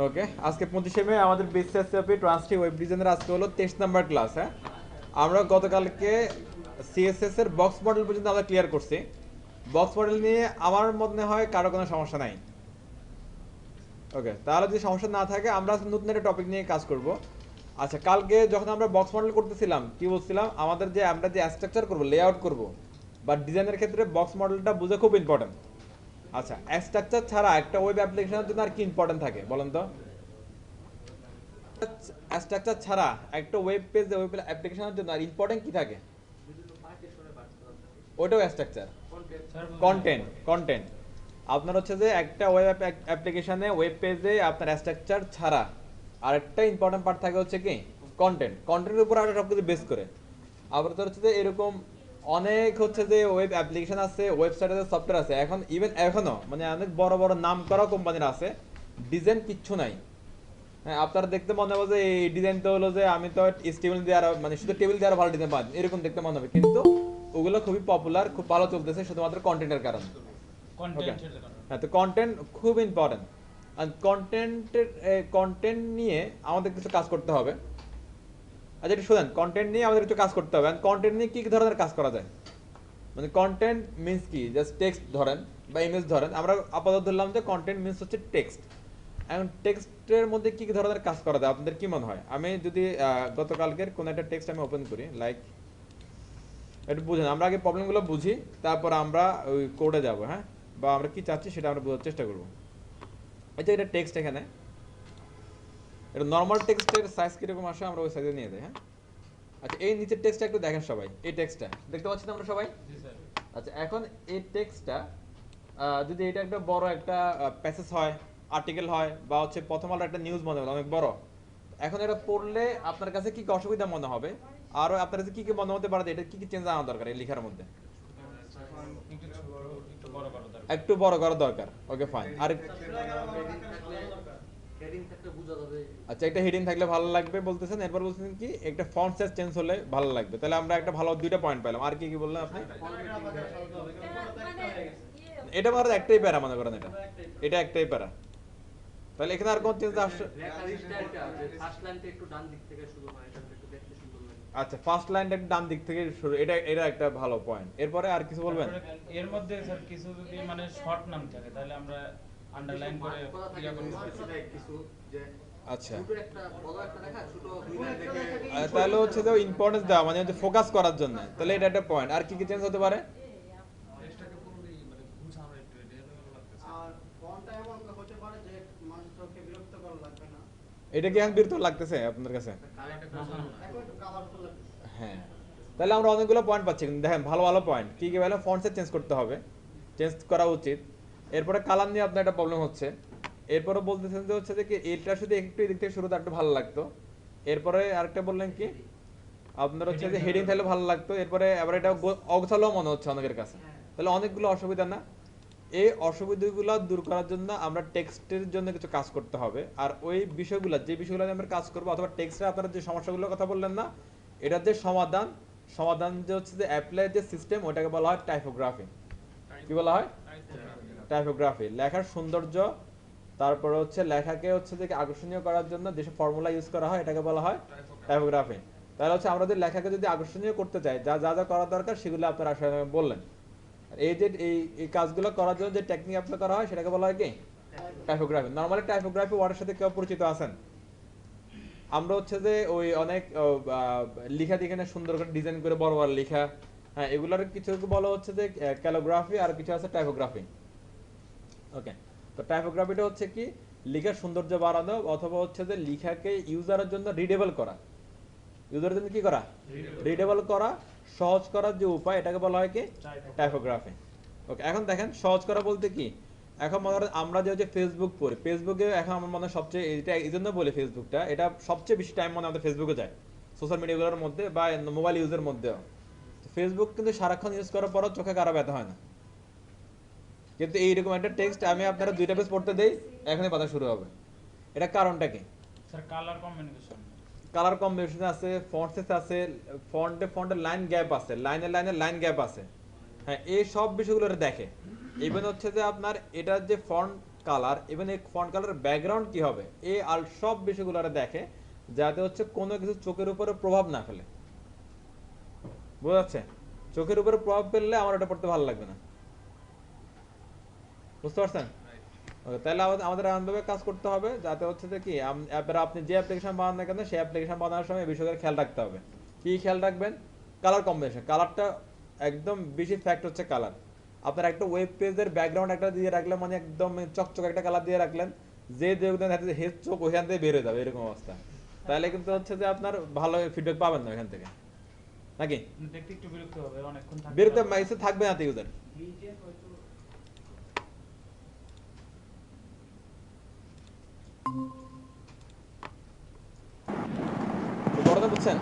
ওকে, আজকে 25শে মে আমাদের বিসিএসসিপি ট্রান্সটি ওয়েব ডিজাইনের আজকে হলো 23 নাম্বার ক্লাস। হ্যাঁ, আমরা গতকালকে সিএসএস এর বক্স মডেল পর্যন্ত আমরা ক্লিয়ার করছি। বক্স মডেল নিয়ে আমার মনে হয় কারো কোনো সমস্যা নাই। ওকে, তাহলে যদি সমস্যা না থাকে আমরা আজকে নতুন একটা টপিক নিয়ে কাজ করব। আচ্ছা, কালকে যখন আমরা বক্স মডেল করতেছিলাম কি বলছিলাম, আমাদের যে আমরা যে স্ট্রাকচার করব, লেআউট করব বা ডিজাইনের ক্ষেত্রে বক্স মডেলটা বোঝা খুব ইম্পর্টেন্ট। আচ্ছা, স্ট্রাকচার ছাড়া একটা ওয়েব অ্যাপ্লিকেশনের জন্য আর কি ইম্পর্টেন্ট থাকে বলেন তো? স্ট্রাকচার ছাড়া একটা ওয়েব পেজ ওয়েব অ্যাপ্লিকেশনের জন্য আর ইম্পর্টেন্ট কি থাকে? ওইটাও স্ট্রাকচার। কন্টেন্ট কন্টেন্ট আপনার হচ্ছে যে একটা ওয়েব অ্যাপ্লিকেশনে ওয়েব পেজে আপনার স্ট্রাকচার ছাড়া আরেকটা ইম্পর্টেন্ট পার্ট থাকে হচ্ছে কি কন্টেন্ট। কন্টেন্টের উপর আমরা সব কিছু বেস করে আবার তো হচ্ছে যে এরকম অনেক হচ্ছে যে ওয়েব অ্যাপ্লিকেশন আছে, ওয়েবসাইট আছে, সফটওয়্যার আছে, এখন ইভেন এখনো মানে অনেক বড় বড় নাম করা কোম্পানির আছে, ডিজাইন কিচ্ছু নাই। হ্যাঁ, আপনারা দেখতে মনে হবে যে এই ডিজাইন তো হলো যে আমি তো টেবিল দিয়ে আর মানে শুধু টেবিল দিয়ে আর ভালো ডিজাইন পাই এরকম দেখতে মনে হবে, কিন্তু ওগুলো খুবই পপুলার, খুব ভালো চলতেছে শুধুমাত্র কন্টেন্টের কারণে। ওকে, হ্যাঁ, তো কন্টেন্ট খুব ইম্পর্টেন্ট। আর কন্টেন্ট নিয়ে আমাদের কিছু কাজ করতে হবে। আচ্ছা, একটু শোনেন, কন্টেন্ট নিয়ে আমাদের কিছু কাজ করতে হবে। কন্টেন্ট নিয়ে কি কি ধরনের কাজ করা যায়, মানে কন্টেন্ট মিন্স কি? জাস্ট টেক্সট ধরেন বা ইমেজ ধরেন, আমরা আপাতত ধরলাম যে কন্টেন্ট মিন্স হচ্ছে টেক্সট। এখন টেক্সটের মধ্যে কি কি ধরনের কাজ করা যায় আপনাদের কি মনে হয়? আমি যদি গতকালকের কোনো একটা টেক্সট আমি ওপেন করি, লাইক একটু বুঝেন, আমরা আগে প্রবলেমগুলো বুঝি, তারপর আমরা ওই কোডে যাব। হ্যাঁ, বা আমরা কি চাচ্ছি সেটা আমরা বোঝার চেষ্টা করব। আচ্ছা, এটা টেক্সট, এখানে এটা নর্মাল টেক্সটের সাইজ কিরকম আসে আমরা ওই সাইজে নিয়ে যাই। হ্যাঁ, আচ্ছা, এই নিচের টেক্সটটা একটু দেখেন সবাই, এই টেক্সটটা দেখতে পাচ্ছি না আমরা সবাই? আচ্ছা, এখন এই টেক্সটটা যদি এটা একটা বড় একটা প্যাসেজ হয়, আর্টিকেল হয়, বা হচ্ছে প্রথম আলো একটা নিউজ মনে হলো অনেক বড়, এখন এটা পড়লে আপনার কাছে কি কি অসুবিধা মনে হবে? আর আপনার কাছে কি কি মনে হতে পারে যে এটা কি কি চেঞ্জ আনা দরকার এই লেখার মধ্যে? একটু বড় করা দরকার। ওকে, ফাইন। আর আচ্ছা, একটা হেডিং থাকলে ভালো লাগবে বলতেছেন, এরপর বলছেন কি একটা ফন্ট সাইজ চেঞ্জ হলে ভালো লাগবে। তাহলে আমরা একটা ভালো দুইটা পয়েন্ট পেলাম। আর কি কি বললেন আপনি? এটা মনে হয় একটাই প্যারা মনে করেন, এটা এটা একটাই প্যারা। তাহলে এখানে আর কোন চেঞ্জ আসছে? আচ্ছা, ফার্স্ট লাইনটা একটু ডান দিক থেকে শুরু, এটা এটা একটা ভালো পয়েন্ট। এরপরে আর কিছু বলবেন? এর মধ্যে স্যার কিছু যদি মানে শর্ট নাম থাকে তাহলে আমরা আন্ডারলাইন করে ইয়া করতে পারি কিছু যে আচ্ছা, ছোট একটা বড় একটা লেখা ছোট দুই লাইন দেখে তাহলে হচ্ছে যে ইম্পর্টেন্স দেওয়া মানে হচ্ছে ফোকাস করার জন্য, তাহলে এটা একটা পয়েন্ট। আর কি কি চেঞ্জ হতে পারে? টেক্সটটাকে পুরোপুরি মানে গুছানো একটু এটা এলোমেলো লাগতেছে। আর ফন্টটা এমন হতে পারে যে মানুষকে বিরক্ত করা লাগবে না, এটা কি এখন বিরক্ত লাগতেছে আপনার কাছে? এটা গোছানো না। একটু কালারফুল লাগবে। হ্যাঁ, তাহলে আমরা অনেকগুলো পয়েন্ট পাচ্ছি, কিন্তু দেখেন ভালো ভালো পয়েন্ট কি কি ভালো। ফন্ট সাইজ চেঞ্জ করতে হবে, চেঞ্জ করা উচিত। এরপরে কালার নিয়ে আপনার একটা প্রবলেম হচ্ছে। এরপরে বলতেছেন যে হচ্ছে যে কি এটা শুধু একটু এদিক থেকে শুরুতে একটু ভালো লাগতো। এরপরে আরেকটা বললেন কি আপনার হচ্ছে যে হেডিং থাকলে ভালো লাগতো। এরপরে আবার এটা অগোছালো মনে হচ্ছে অনেকের কাছে, তাহলে অনেকগুলো অসুবিধা না? এই অসুবিধাগুলো দূর করার জন্য আমরা টেক্সটের জন্য কিছু কাজ করতে হবে। আর ওই বিষয়গুলো যে বিষয়গুলো নিয়ে আমরা কাজ করবো, অথবা টেক্সটে আপনারা যে সমস্যাগুলোর কথা বললেন না, এটার যে সমাধান, সমাধান যে হচ্ছে যে অ্যাপ্লাই যে সিস্টেম, ওটাকে বলা হয় টাইপোগ্রাফি। কি বলা হয়? টাইপোগ্রাফি। লেখার সৌন্দর্য, তারপরে হচ্ছে লেখাকে হচ্ছে যে আকর্ষণীয় করার জন্য যেসব ফর্মুলা ইউজ করা হয় এটাকে বলা হয় টাইপোগ্রাফি। তাহলে হচ্ছে আমরা যদি লেখাকে যদি আকর্ষণীয় করতে চাই, যা যা যা করা দরকার সেগুলো আপনারা আসলে বললেন। এই যে এই কাজগুলো করার জন্য যে টেকনিক অ্যাপ্লাই করা হয় সেটাকে বলা হয় কি টাইপোগ্রাফি। নরমালি টাইপোগ্রাফি ওয়ার্ডের সাথে কেউ পরিচিত আছেন? আমরা হচ্ছে যে ওই অনেক লেখা এখানে সুন্দর করে ডিজাইন করে বড় বড় লেখা, হ্যাঁ, এগুলোর কিছু বলা হচ্ছে যে ক্যালোগ্রাফি, আর কিছু আছে টাইপোগ্রাফি। ওকে, তো টাইপোগ্রাফিটা হচ্ছে কি লেখার সৌন্দর্য বাড়ানো, অথবা হচ্ছে যে লেখাকে ইউজারের জন্য রিডেবল করা। ইউজারের জন্য কি করা? রিডেবল করা, সহজ করার যে উপায় এটাকে বলা হয় কি টাইপোগ্রাফি। ওকে, এখন দেখেন সহজ করা বলতে কি, এখন মনে করেন আমরা যে হচ্ছে ফেসবুক পড়ি, ফেসবুকে এখন আমার মনে হয় সবচেয়ে, এটা এই জন্য বলি ফেসবুকটা, এটা সবচেয়ে বেশি টাইম মনে আমাদের ফেসবুকে যায় সোশ্যাল মিডিয়াগুলোর মধ্যে বা মোবাইল ইউজের মধ্যেও। ফেসবুক কিন্তু সারাক্ষণ ইউজ করার পরও চোখে কারো ব্যথা হয় না, কিন্তু এইরকম একটা টেক্সট আমি আপনারা দুইটা পেজ পড়তে দেই, এখনই কথা শুরু হবে। এটা কারণটা কি? Sir colour combination colour combination আছে, ফন্ট সাইজ আছে, ফন্টে লাইন গ্যাপ আছে, লাইনে লাইনে লাইন গ্যাপ আছে। হ্যাঁ, এই সব বিষয়গুলো দেখে। ইভেন হচ্ছে যে আপনার এটার যে ফন্ট কালার এবং এই ফন্ট কালারের ব্যাকগ্রাউন্ড কি হবে, এই আর সব বিষয়গুলো দেখে, যাতে হচ্ছে কোনো কিছু চোখের উপরে প্রভাব না ফেলে। বোঝা যাচ্ছে? চোখের উপরে প্রভাব ফেললে আমার ওটা পড়তে ভালো লাগবে না। বুঝতে পারছেন? Okay, তাহলে আমাদের এমনভাবে কাজ করতে হবে যাতে হচ্ছে যে কি আপনি যে অ্যাপ্লিকেশন বানান না কেন, সেই অ্যাপ্লিকেশন বানানোর সময় এই বিষয়গুলো খেয়াল রাখতে হবে। কি খেয়াল রাখবেন? Colour combination. কালারটা একদম বেশি ফ্যাক্ট হচ্ছে কালার। আপনার একটা ওয়েব পেজের ব্যাকগ্রাউন্ড একটা দিয়ে রাখলে, মানে একদম চকচক একটা কালার দিয়ে রাখলেন, যে দেখবেন হেড চোখ ওইখান থেকে বের হয়ে যাবে, এরকম অবস্থা। তাহলে কিন্তু হচ্ছে যে আপনার ভালো ফিডব্যাক পাবেন না এখান থেকে, নাকি? দেখতে একটু বিরক্ত হবে, অনেকক্ষণ থাকতে বিরক্ত হবে। থাকবে না ইউজার। BGF হয়তো বড় না, বুঝছেন?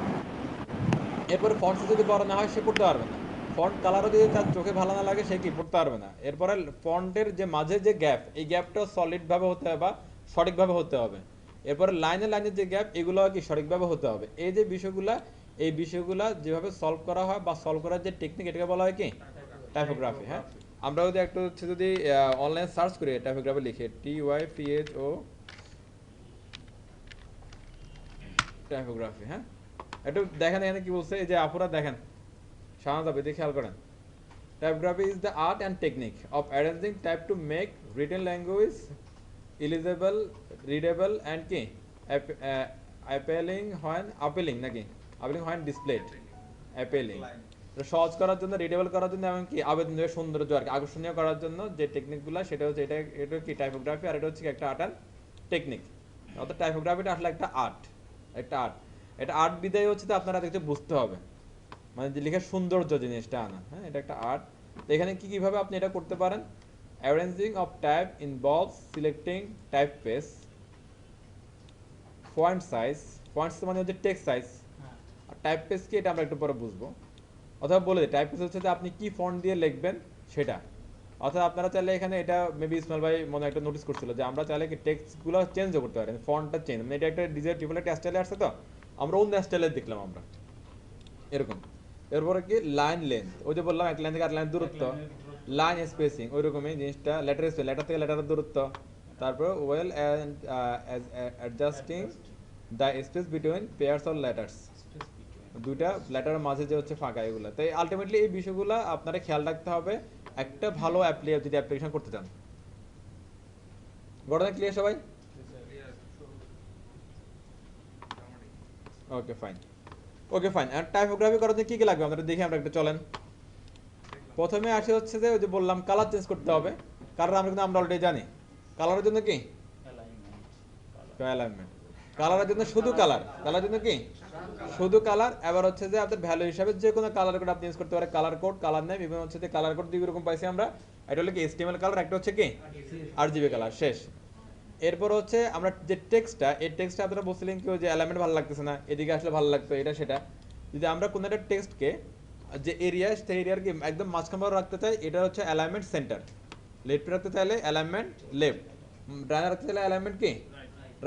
এরপরে ফন্ট যদি বড় না হয় সে পড়তে পারবে না। ফন্ট কালারও যদি তার চোখে ভালো না লাগে সে কি পড়তে পারবে না। এরপরে ফন্টের যে মাঝে যে গ্যাপ, এই গ্যাপটা সলিড ভাবে হতে হবে বা সঠিকভাবে হতে হবে। এরপরে লাইনে লাইনের যে গ্যাপ, এগুলো কি সঠিকভাবে হতে হবে। এই যে বিষয়গুলা, এই বিষয়গুলা যেভাবে সলভ করা হয় বা সলভ করার যে টেকনিক, এটাকে বলা হয় কি টাইপোগ্রাফি। হ্যাঁ, আমরা যদি একটু হচ্ছে যদি অনলাইন সার্চ করি টাইপোগ্রাফি লিখে, TYPHO টাইপোগ্রাফি। হ্যাঁ, একটু দেখেন এখানে কি বলছে, এই যে আপুরা দেখেন, শাহাদ আপনি খেয়াল করেন। Typography is the art and technique of arranging type to make written language illegible, readable and কি appealing নাকি appealing when displayed, appealing এটা সহজ করার জন্য, রিডেবল করার জন্য এবং কি আবেদনযোগ্য, সৌন্দর্য আর কি আকর্ষণীয় করার জন্য যে টেকনিকগুলো, সেটা হচ্ছে এটা কি টাইপোগ্রাফি, আর এটা হচ্ছে একটা আর্ট অ্যান্ড টেকনিক। অর্থাৎ টাইপোগ্রাফিটা আসলে একটা আর্ট, একটা আর্ট। এটা আর্ট বিদায় হচ্ছে তো আপনারা দেখতে বুঝতে হবে, মানে যে লেখার সৌন্দর্য জিনিসটা আনা। হ্যাঁ, এটা একটা আর্ট। তো এখানে কিভাবে আপনি এটা করতে পারেন? Arranging of type involves selecting type pace, font size, font মানে হচ্ছে টেক্সট সাইজ, হ্যাঁ। আর টাইপ পেস কি এটা আমরা একটু পরে বুঝবো। অথবা বলে দিই, টাইপ পেস হচ্ছে যে আপনি কি ফন্ট দিয়ে লিখবেন সেটা। অর্থাৎ আপনারা চাইলে এখানে, এটা মেবি ইসমাইল ভাই মনে একটা নোটিস করছিল যে আমরা চাইলে কি টেক্সটগুলো চেঞ্জও করতে পারি, ফন্টটা চেঞ্জ, মানে এটা একটা ডিফল্ট স্টাইলে আসছে, তো আমরা অন্য স্টাইলে দেখলাম আমরা এরকম। এরপরে কি লাইন লেন্থ, ওই যে বললাম এক লাইন থেকে আর লাইন দূরত্ব, লাইন স্পেসিং ওই রকমই জিনিসটা, লেটার স্পেস, লেটার থেকে লেটারের দূরত্ব, তারপর well and adjusting the space between pairs of letters, দুইটা লেটারের মাঝে যে হচ্ছে ফাঁকা, এগুলো। তাই আলটিমেটলি এই বিষয়গুলো আপনারা খেয়াল রাখতে হবে একটা ভালো যদি অ্যাপ্লিকেশন করতে চান। ঘটনা ক্লিয়ার সবাই? Okay fine, okay fine. আর টাইপোগ্রাফি করার জন্য কি কি লাগবে আমরা দেখি, আমরা একটু চলেন। প্রথমে আসে হচ্ছে যে ওই যে বললাম কালার চেঞ্জ করতে হবে। কালার আমরা অলরেডি জানি। কালারের জন্য কি অ্যালাইনমেন্ট, কালারের জন্য শুধু কালার, কালার জন্য কি শুধু কালার। এবার হচ্ছে যে আপনার ভ্যালু হিসাবে যে কোনো কালার কোড আপনি ইউজ করতে পারেন, কালার কোড, কালার নেম, এবং হচ্ছে যে কালার কোড দুই রকম পাইছি আমরা। এটা হলো কি HTML কালার, একটা হচ্ছে কি RGB কালার, শেষ। এরপর হচ্ছে আমরা যে টেক্সটটা, এই টেক্সটটা আপনারা বলছিলেন কি যে এলিমেন্ট ভালো লাগতেছে না, এদিকে আসলে ভালো লাগতো, এটা সেটা। যদি আমরা কোনো একটা টেক্সটকে যে এরিয়া, সেই এরিয়ার কি একদম মাঝখানে রাখতে চাই, এটা হচ্ছে অ্যালাইনমেন্ট সেন্টার। লেফট রাখতে চাইলে অ্যালাইনমেন্ট লেফট, ডানে রাখতে চাইলে অ্যালাইনমেন্ট কি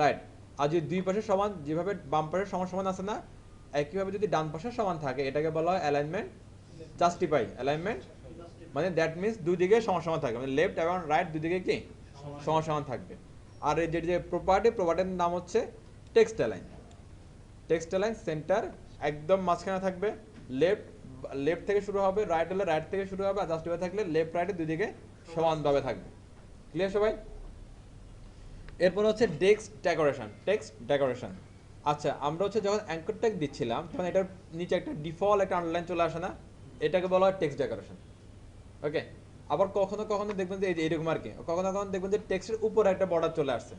রাইট। আর যদি দুই পাশে সমান, যেভাবে বাম পাশের সমান সমান আছে না, একইভাবে যদি ডান পাশের সমান থাকে, এটাকে বলা হয় অ্যালাইনমেন্ট জাস্টিফাই। অ্যালাইনমেন্ট মানে দ্যাট মিনস দুই দিকে সমান সমান থাকবে, মানে লেফট এবং রাইট দুই দিকে কি সমান সমান থাকবে। আর এই যে প্রপার্টির নাম হচ্ছে text align. Text align centre একদম মাঝখানে থাকবে, লেফট থেকে শুরু হবে, রাইট হলে রাইট থেকে শুরু হবে, আর জাস্টিফাই থাকলে লেফট রাইটের দুই দিকে সমানভাবে থাকবে। ক্লিয়ার সবাই? এরপর হচ্ছে টেক্সট ডেকোরেশন। আচ্ছা, আমরা হচ্ছে যখন অ্যাঙ্কর ট্যাগ দিচ্ছিলাম তখন এটার নিচে একটা ডিফল্ট একটা আন্ডারলাইন চলে আসে না, এটাকে বলা হয় টেক্সট ডেকোরেশন। ওকে, আবার কখনো কখনো দেখবেন যে এইরকম আর কি, কখনো কখনো দেখবেন যে টেক্সটের উপরে একটা বর্ডার চলে আসছে,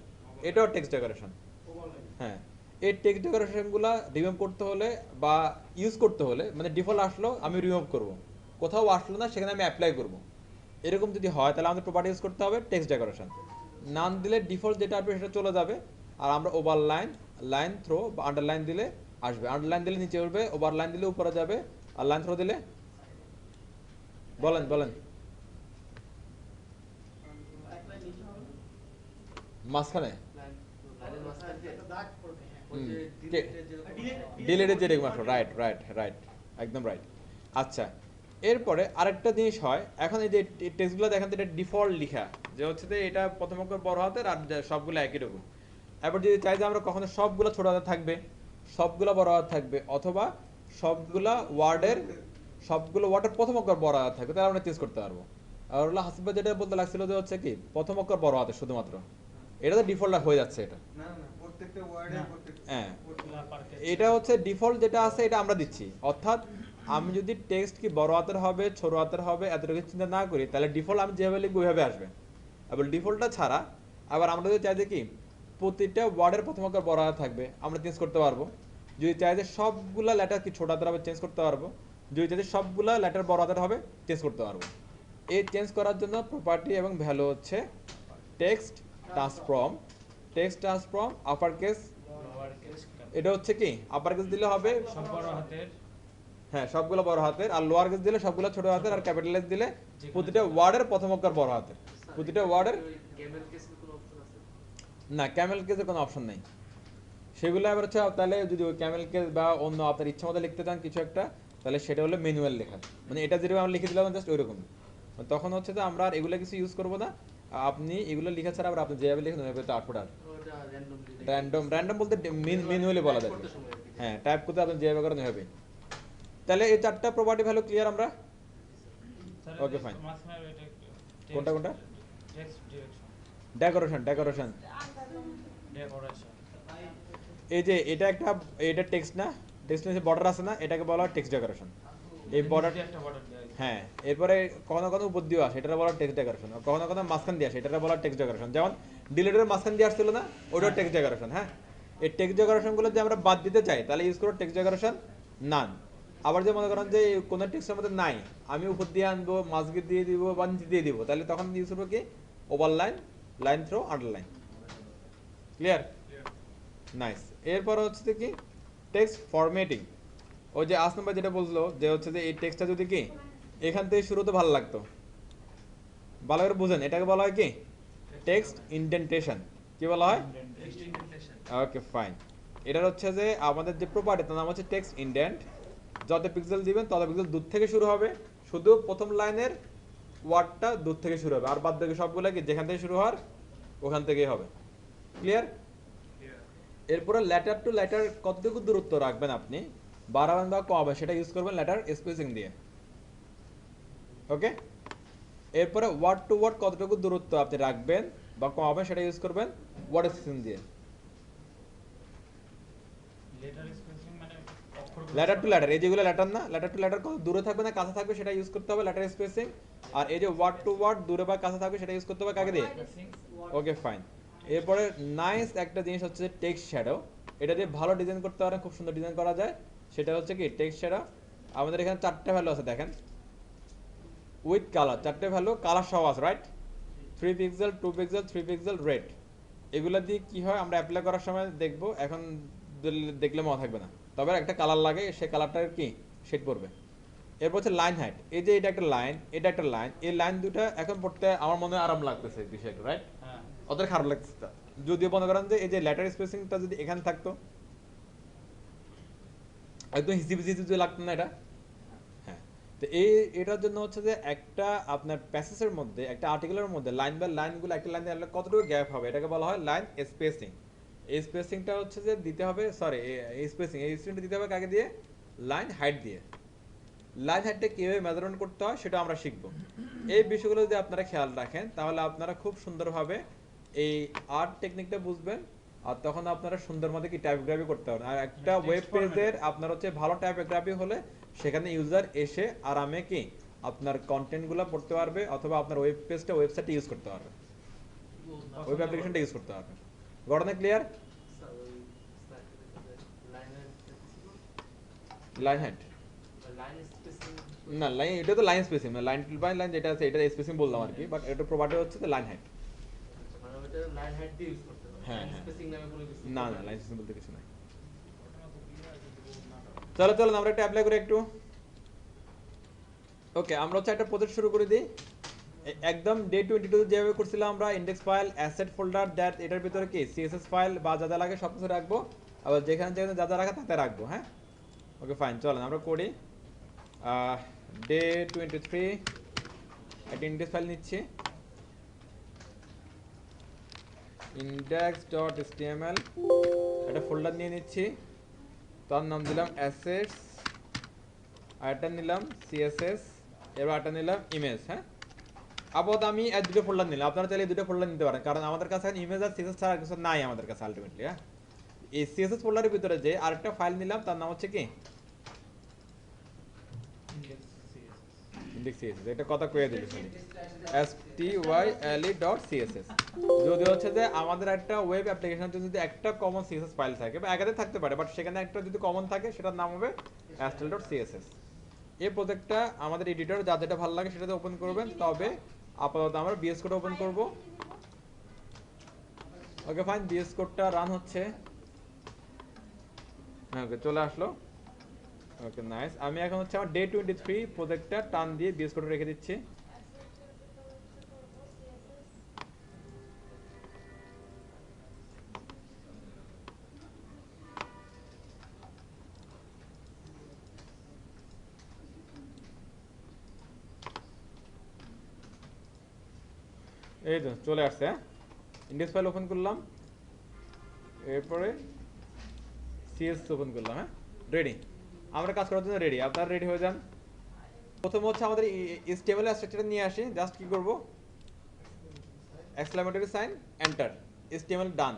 এটাও টেক্সট ডেকোরেশন। হ্যাঁ, এই টেক্সট ডেকোরেশনগুলো রিমুভ করতে হলে বা ইউজ করতে হলে, মানে ডিফল্ট আসলো আমি রিমুভ করব, কোথাও আসলো না সেখানে আমি অ্যাপ্লাই করব, এরকম যদি হয় তাহলে আমাদের প্রপার্টি ইউজ করতে হবে টেক্সট ডেকোরেশন। নান দিলে ডিফল্ট যেটা আসবে সেটা চলে যাবে, আর আমরা ওভারলাইন, লাইন থ্রো বা আন্ডারলাইন দিলে আসবে। আন্ডারলাইন দিলে নিচে উঠবে, ওভারলাইন দিলে উপরে যাবে, আর লাইন থ্রো দিলে বলেন মাঝখানে ডিলেটের যে রেগমার্ক, রাইট, একদম রাইট। আচ্ছা, এরপরে আরেকটা জিনিস হয়, এখন এই যে টেক্সটগুলো দেখেন তো এটা ডিফল্ট লিখা, যে হচ্ছে যে এটা প্রথম অক্ষর বড় হাতের আর সবগুলো একই রকম। এবার যদি চাই যে আমরা কখনো সবগুলো ছোট হাতের থাকবে, সবগুলো বড় হাত থাকবে, অথবা সবগুলো ওয়ার্ডের প্রথম অক্ষর বড় হাত থাকবে, তাহলে আমরা চেঞ্জ করতে পারবো। আর হলো হাসিব ভাই যেটা বলতে লাগছিল যে হচ্ছে কি প্রথম অক্ষর বড় হাতে শুধুমাত্র, এটা তো ডিফল্ট হয়ে যাচ্ছে এটা। না না প্রত্যেকটা ওয়ার্ডে না। প্রত্যেকটা হ্যাঁ আপার কেস এটা হচ্ছে ডিফল্ট যেটা আছে এটা আমরা দিচ্ছি, অর্থাৎ আমি যদি টেক্সট কি বড় হাতের হবে ছোট হাতের হবে এতটুকু চিন্তা না করি, তাহলে ডিফল্ট আমি যেভাবে লিখবো ওইভাবে আসবে। আবার ডিফল্টটা ছাড়া আবার আমরা যদি চাই যে কি প্রতিটা ওয়ার্ডের প্রথম অক্ষর বড় হাত থাকবে, আমরা চেঞ্জ করতে পারবো। যদি চাই যে সবগুলা লেটার কি ছোট হাতের হবে, চেঞ্জ করতে পারবো। যদি চাই যে সবগুলা লেটার বড় হাতের হবে, চেঞ্জ করতে পারবো। এই চেঞ্জ করার জন্য প্রপার্টি এবং ভ্যালু হচ্ছে text transform upper case, lower case এটা হচ্ছে কি আপার কেস দিলে হবে, সব বড় হাতের হ্যাঁ সবগুলো বড় হাতের, আর লোয়ার কেস দিলে সবগুলো ছোট হাতের, আর ক্যাপিটালাইজ দিলে প্রতিটা ওয়ার্ডের প্রথম অক্ষর বড় হাতের, প্রতিটা ওয়ার্ডের। ক্যামেল কেসের কোনো অপশন আছে? না ক্যামেল কেসের কোনো অপশন নেই, সেগুলো আবার হচ্ছে তাহলে যদি ওই ক্যামেল কেস বা অন্য আপনার ইচ্ছা মতো লিখতে চান কিছু একটা, তাহলে সেটা হলো ম্যানুয়াল লেখা, মানে এটা যেরকম আমরা লিখে দিলাম জাস্ট ওইরকম। তখন হচ্ছে যে আমরা আর এগুলো কিছু ইউজ করবো না, আপনি এগুলো লেখা ছাড়া আবার আপনি যেভাবে লিখেন ওইভাবে তো আউটপুট আর ওটা র্যান্ডমলি র্যান্ডম বলতে ম্যানুয়ালি বলা যায়। করতে সময় আর কি। হ্যাঁ টাইপ করতে আপনি যেভাবে করেন ওইভাবে। তাহলে এই চারটা প্রপার্টি ভ্যালু ক্লিয়ার আমরা। Sir Okay, fine. মাঝখানে এটা একটু কোনটা কোনটা? টেক্সট ডিরেকশন ডেকোরেশন ডেকোরেশন এই যে এটা টেক্সট না, টেক্সট বর্ডার আছে না, এটাকে বলা হয় টেক্সট ডেকোরেশন। এই বর্ডার, একটা বর্ডার দেওয়া হ্যাঁ এরপরে কখনো কখনো উপর দিয়ে আসে, এটা বলা টেক্সট ডেকোরেশন, কখনো কখনো মাঝখান দিয়ে আসে, এটা বলা টেক্সট ডেকোরেশন। যেমন ডিলিটের মাঝখান দিয়ে আসছিল না, ওটাও টেক্সট ডেকোরেশন। হ্যাঁ এই টেক্সট ডেকোরেশনগুলো যদি আমরা বাদ দিতে চাই তাহলে ইউজ করো টেক্সট ডেকোরেশন নান। আবার যে মনে করেন যে কোনো টেক্সটের মধ্যে নাই, আমি উপর দিয়ে আনবো, মাঝকে দিয়ে দিব বা নিচে দিয়ে দিব, তাহলে তখন ইউজ করবো কি overline, line through, underline. Clear? Nice. এরপর হচ্ছে কি টেক্সট ফরম্যাটিং। ওই যে আসনাম ভাই যেটা বললো যে হচ্ছে যে এই টেক্সটটা যদি কি এখান থেকে শুরু হতে ভালো লাগতো, ভালো করে বুঝেন, এটাকে বলা হয় কি টেক্সট ইনডেন্টেশন। কি বলা হয়? Text indentation. Okay fine. এটার হচ্ছে যে আমাদের যে প্রপার্টি তার নাম হচ্ছে টেক্সট ইনডেন্ট। যত পিক্সেল দিবেন তত পিক্সেল দূর থেকে শুরু হবে, শুধু প্রথম লাইনের ওয়ার্ডটা দূর থেকে শুরু হবে, আর বাদ বাকি সবগুলো কি যেখান থেকে শুরু হওয়ার ওখান থেকেই হবে। ক্লিয়ার? এরপরে লেটার টু লেটার কতটুকু দূরত্ব রাখবেন আপনি, বাড়াবেন বা কমাবেন সেটা ইউজ করবেন লেটার স্পেসিং দিয়ে। ওকে, এরপরে ওয়ার্ড টু ওয়ার্ড কতটুকু দূরত্ব আপনি রাখবেন বা কমাবেন সেটা ইউজ করবেন ওয়ার্ড স্পেসিং দিয়ে। লেটার স্পেসিং মানে অক্ষরগুলো লেটার টু লেটার, এই যেগুলো লেটার না, লেটার টু লেটার কত দূরে থাকবে না কাছে থাকবে সেটা ইউজ করতে হবে লেটার স্পেসিং। আর এই যে ওয়ার্ড টু ওয়ার্ড দূরে বা কাছে থাকবে সেটা ইউজ করতে হবে কাকে দিয়ে? ওকে ফাইন। এরপরে নাইস একটা জিনিস হচ্ছে টেক্সট শ্যাডো। এটা দিয়ে ভালো ডিজাইন করতে পারেন, খুব সুন্দর ডিজাইন করা যায়। সেটা হচ্ছে কি টেক্সট শ্যাডো। আমাদের এখানে চারটে ভ্যালু আছে দেখেন, উইথ কালার, চারটে ভ্যালু কালার সহ আছে, right? 3 pixel, 2 pixel, 3 pixel, red. এগুলো দিয়ে কি হয় আমরা অ্যাপ্লাই করার সময় দেখবো, এখন দেখলে মনে থাকবে না, তবে একটা কালার লাগে, সে কালারটার কি শেড পড়বে। এরপর হচ্ছে লাইন হাইট। এই যে এটা একটা লাইন, এটা একটা লাইন, এই লাইন দুটো এখন পড়তে আমার মনে হয় আরাম লাগতেছে বিষয়টা, রাইট? হ্যাঁ ওদের খারাপ লাগতেছে না। যদিও মনে করেন যে এই যে লেটার স্পেসিংটা যদি এখানে থাকতো একদম হিসিবিসি যদি লাগতো না এটা। হ্যাঁ, তো এটার জন্য হচ্ছে যে একটা আপনার প্যাসেজের মধ্যে, একটা আর্টিকেলের মধ্যে লাইন বাই লাইনগুলো একটা লাইন দিয়ে কতটুকু গ্যাপ হবে এটাকে বলা হয় লাইন স্পেসিং। এই স্পেসিংটা হচ্ছে যে দিতে হবে, সরি এই স্পেসিংটা দিতে হবে কাকে দিয়ে? লাইন হাইট দিয়ে। লাইন হাইটটা কীভাবে মেজারমেন্ট করতে হয় সেটা আমরা শিখবো। এই বিষয়গুলো যদি আপনারা খেয়াল রাখেন তাহলে আপনারা খুব সুন্দরভাবে এই আর্ট টেকনিকটা বুঝবেন, আর তখন আপনারা সুন্দর মতো কি টাইপোগ্রাফি করতে পারবেন। আর একটা ওয়েব পেজের আপনার হচ্ছে ভালো টাইপোগ্রাফি হলে সেখানে ইউজার এসে আরামে কি আপনার কন্টেন্টগুলো পড়তে পারবে, অথবা আপনার ওয়েব পেজটা ওয়েবসাইটে ইউজ করতে পারবে, ওয়েব অ্যাপ্লিকেশনটা ইউজ করতে পারবে। ঘটনা ক্লিয়ার? স্যার ওই লাইনের লাইন হাইট লাইন স্পেসিং না, লাইন এটা তো লাইন স্পেসিং, মানে লাইন বাই লাইন যেটা আছে এটা স্পেসিং বললাম আর কি, বাট এটা প্রপার্টি হচ্ছে লাইন হাইট। মানে ওটা লাইন হাইট দিয়ে ইউজ করতে হবে, হ্যাঁ, লাইন হ্যাঁ। স্পেসিং নামে কোনো কিছু না না, লাইন স্পেসিং বলতে কিছু নাই। চলো চলো আমরা একটা অ্যাপ্লাই করি একটু। ওকে, আমরা হচ্ছে একটা প্রজেক্ট শুরু করে দিই। একদম ডে 22 যেভাবে করছিলাম আমরা, index file, asset folder, that এটার ভিতরে কি সিএসএস ফাইল বা যা যা লাগে সব কিছু রাখবো, আবার যেখানে যেখানে যা যা রাখা তাতে রাখবো। হ্যাঁ, ওকে ফাইন, চলেন আমরা করি। ডে 23 একটা ইন্ডেক্স ফাইল নিচ্ছি। index.html একটা ফোল্ডার নিয়ে নিচ্ছি, তার নাম দিলাম অ্যাসেটস, আরেকটা নিলাম সিএসএস, এবার একটা নিলাম ইমেজ। হ্যাঁ, আপাতত আমি দুটো ফোল্ডার নিলাম, আপনারা চাইলে দুটো ফোল্ডার নিতে পারেন, কারণ আমাদের কাছে ইমেজ আর সিএসএস ছাড়া কিছু নাই আমাদের কাছে আলটিমেটলি। হ্যাঁ, এই সিএসএস ফোল্ডারের ভিতরে যে আরেকটা ফাইল নিলাম, তার নাম হচ্ছে কি ইন্ডেক্স সিএসএস। এটা কথা কয়ে দিল style.css। যদি হচ্ছে যে আমাদের একটা ওয়েব অ্যাপ্লিকেশন যদি একটা কমন সিএসএস ফাইল থাকে বা একাধিক থাকতে পারে, বাট সেখানে একটা যদি কমন থাকে সেটার নাম হবে style.css। এই প্রজেক্টটা আমাদের এডিটর যা যেটা ভালো লাগে সেটাতে ওপেন করবেন, তবে আপাতত আমরা বিএস কোড ওপেন করব। ওকে ফাইন, বিএস কোডটা রান হচ্ছে। ওকে, চলে আসলো। ওকে নাইস, আমি এখন হচ্ছে আমার ডে 23 প্রজেক্টটা টান দিয়ে বিএস কোডে রেখে দিচ্ছি। এই তো চলে আসছে। হ্যাঁ, ইন্ডেক্স ফাইল ওপেন করলাম, এরপরে সিএস ওপেন করলাম। হ্যাঁ, রেডি, আমরা কাজ করার জন্য রেডি, আপনারা রেডি হয়ে যান। প্রথম হচ্ছে আমাদের HTML স্ট্রাকচারটা নিয়ে আসি। জাস্ট কি করব, এক্সক্লেমেটরি সাইন, এন্টার, HTML ডান।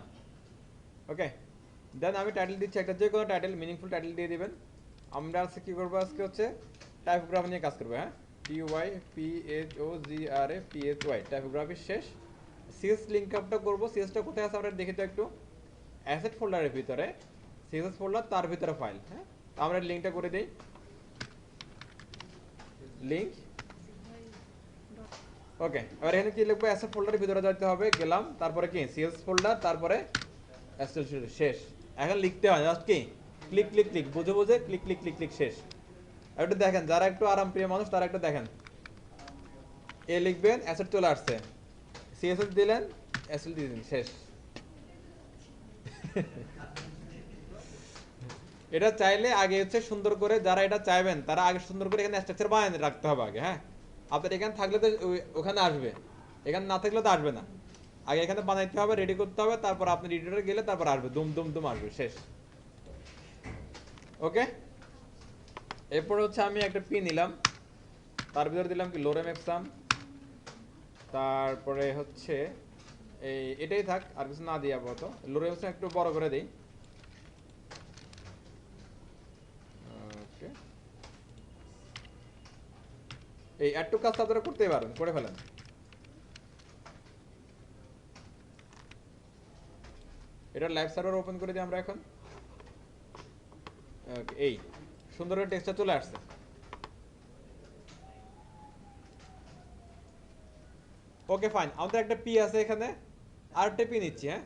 ওকে, দেন আমি টাইটেল দিচ্ছি, একটা যে কোনো টাইটেল, মিনিংফুল টাইটেল দিয়ে দিবেন। আমরা আজকে কি করবো, আজকে হচ্ছে টাইপোগ্রাফি নিয়ে কাজ করবো। হ্যাঁ, TYPHOGRAPHY, টাইপোগ্রাফি শেষ। সিএস লিঙ্ক আপটা করবো। সিএসটা কোথায় আছে আমরা দেখি তো একটু, অ্যাসেট ফোল্ডারের ভিতরে সিএসএস ফোল্ডার, তার ভিতরে ফাইল। হ্যাঁ, আমরা লিঙ্কটা করে দিই, লিঙ্ক। ওকে, এবার এখানে কি লিখবো, অ্যাসেট ফোল্ডারের ভিতরে যেতে হবে, গেলাম, তারপরে কি সিএসএস ফোল্ডার, তারপরে অ্যাসেট শেষ। এখন লিখতে হয় জাস্ট কি ক্লিক ক্লিক ক্লিক, বুঝে বুঝে ক্লিক ক্লিক ক্লিক ক্লিক শেষ। একটু দেখেন, যারা একটু আরাম প্রিয় মানুষ তারা একটু দেখেন, এ লিখবেন, অ্যাসেট চলে আসছে, সিএসএস দিলেন, অ্যাসেট দিয়ে দিন, শেষ। এটা চাইলে আগে হচ্ছে সুন্দর করে, যারা এটা চাইবেন তারা আগে সুন্দর করে এখানে স্ট্রাকচার বানিয়ে রাখতে হবে আগে। হ্যাঁ, আপনার এখানে থাকলে তো ওখানে আসবে, এখানে না থাকলে তো আসবে না। আগে এখানে বানাইতে হবে, রেডি করতে হবে, তারপর আপনি এডিটরে গেলে তারপর আসবে, দুম দুম দুম আসবে, শেষ। ওকে, এরপর হচ্ছে আমি একটা পি নিলাম, তার ভিতরে দিলাম কি লোরেম এক্সাম, তারপরে হচ্ছে এই এটাই থাক, আর কিছু না দিই আপাতত। লোরেম এক্সাম একটু বড় করে দিই। ওকে, এই একটু কাজটা আপনারা করতেই পারেন, করে ফেলেন। এটা লাইভ সার্ভার ওপেন করে দিই আমরা এখন। ওকে, এই সুন্দর করে টেক্সটটা চলে আসছে। ওকে ফাইন, আমাদের একটা পি আছে এখানে, আর একটা পি নিচ্ছি। হ্যাঁ,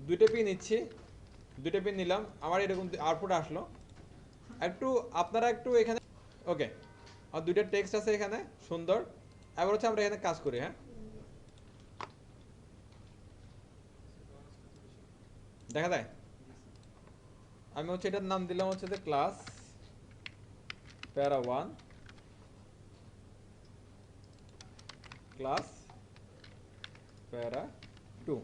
দুইটা পি নিচ্ছি, দুইটা পি নিলাম, আমার এরকম আউটপুট আসলো। একটু আপনারা একটু এখানে, ওকে, আর দুইটা টেক্সট আছে এখানে, সুন্দর। এবার হচ্ছে আমরা এখানে কাজ করি। হ্যাঁ, দেখা যায়, আমি হচ্ছে এটার নাম দিলাম হচ্ছে যে ক্লাস প্যারা 1, ক্লাস প্যারা 2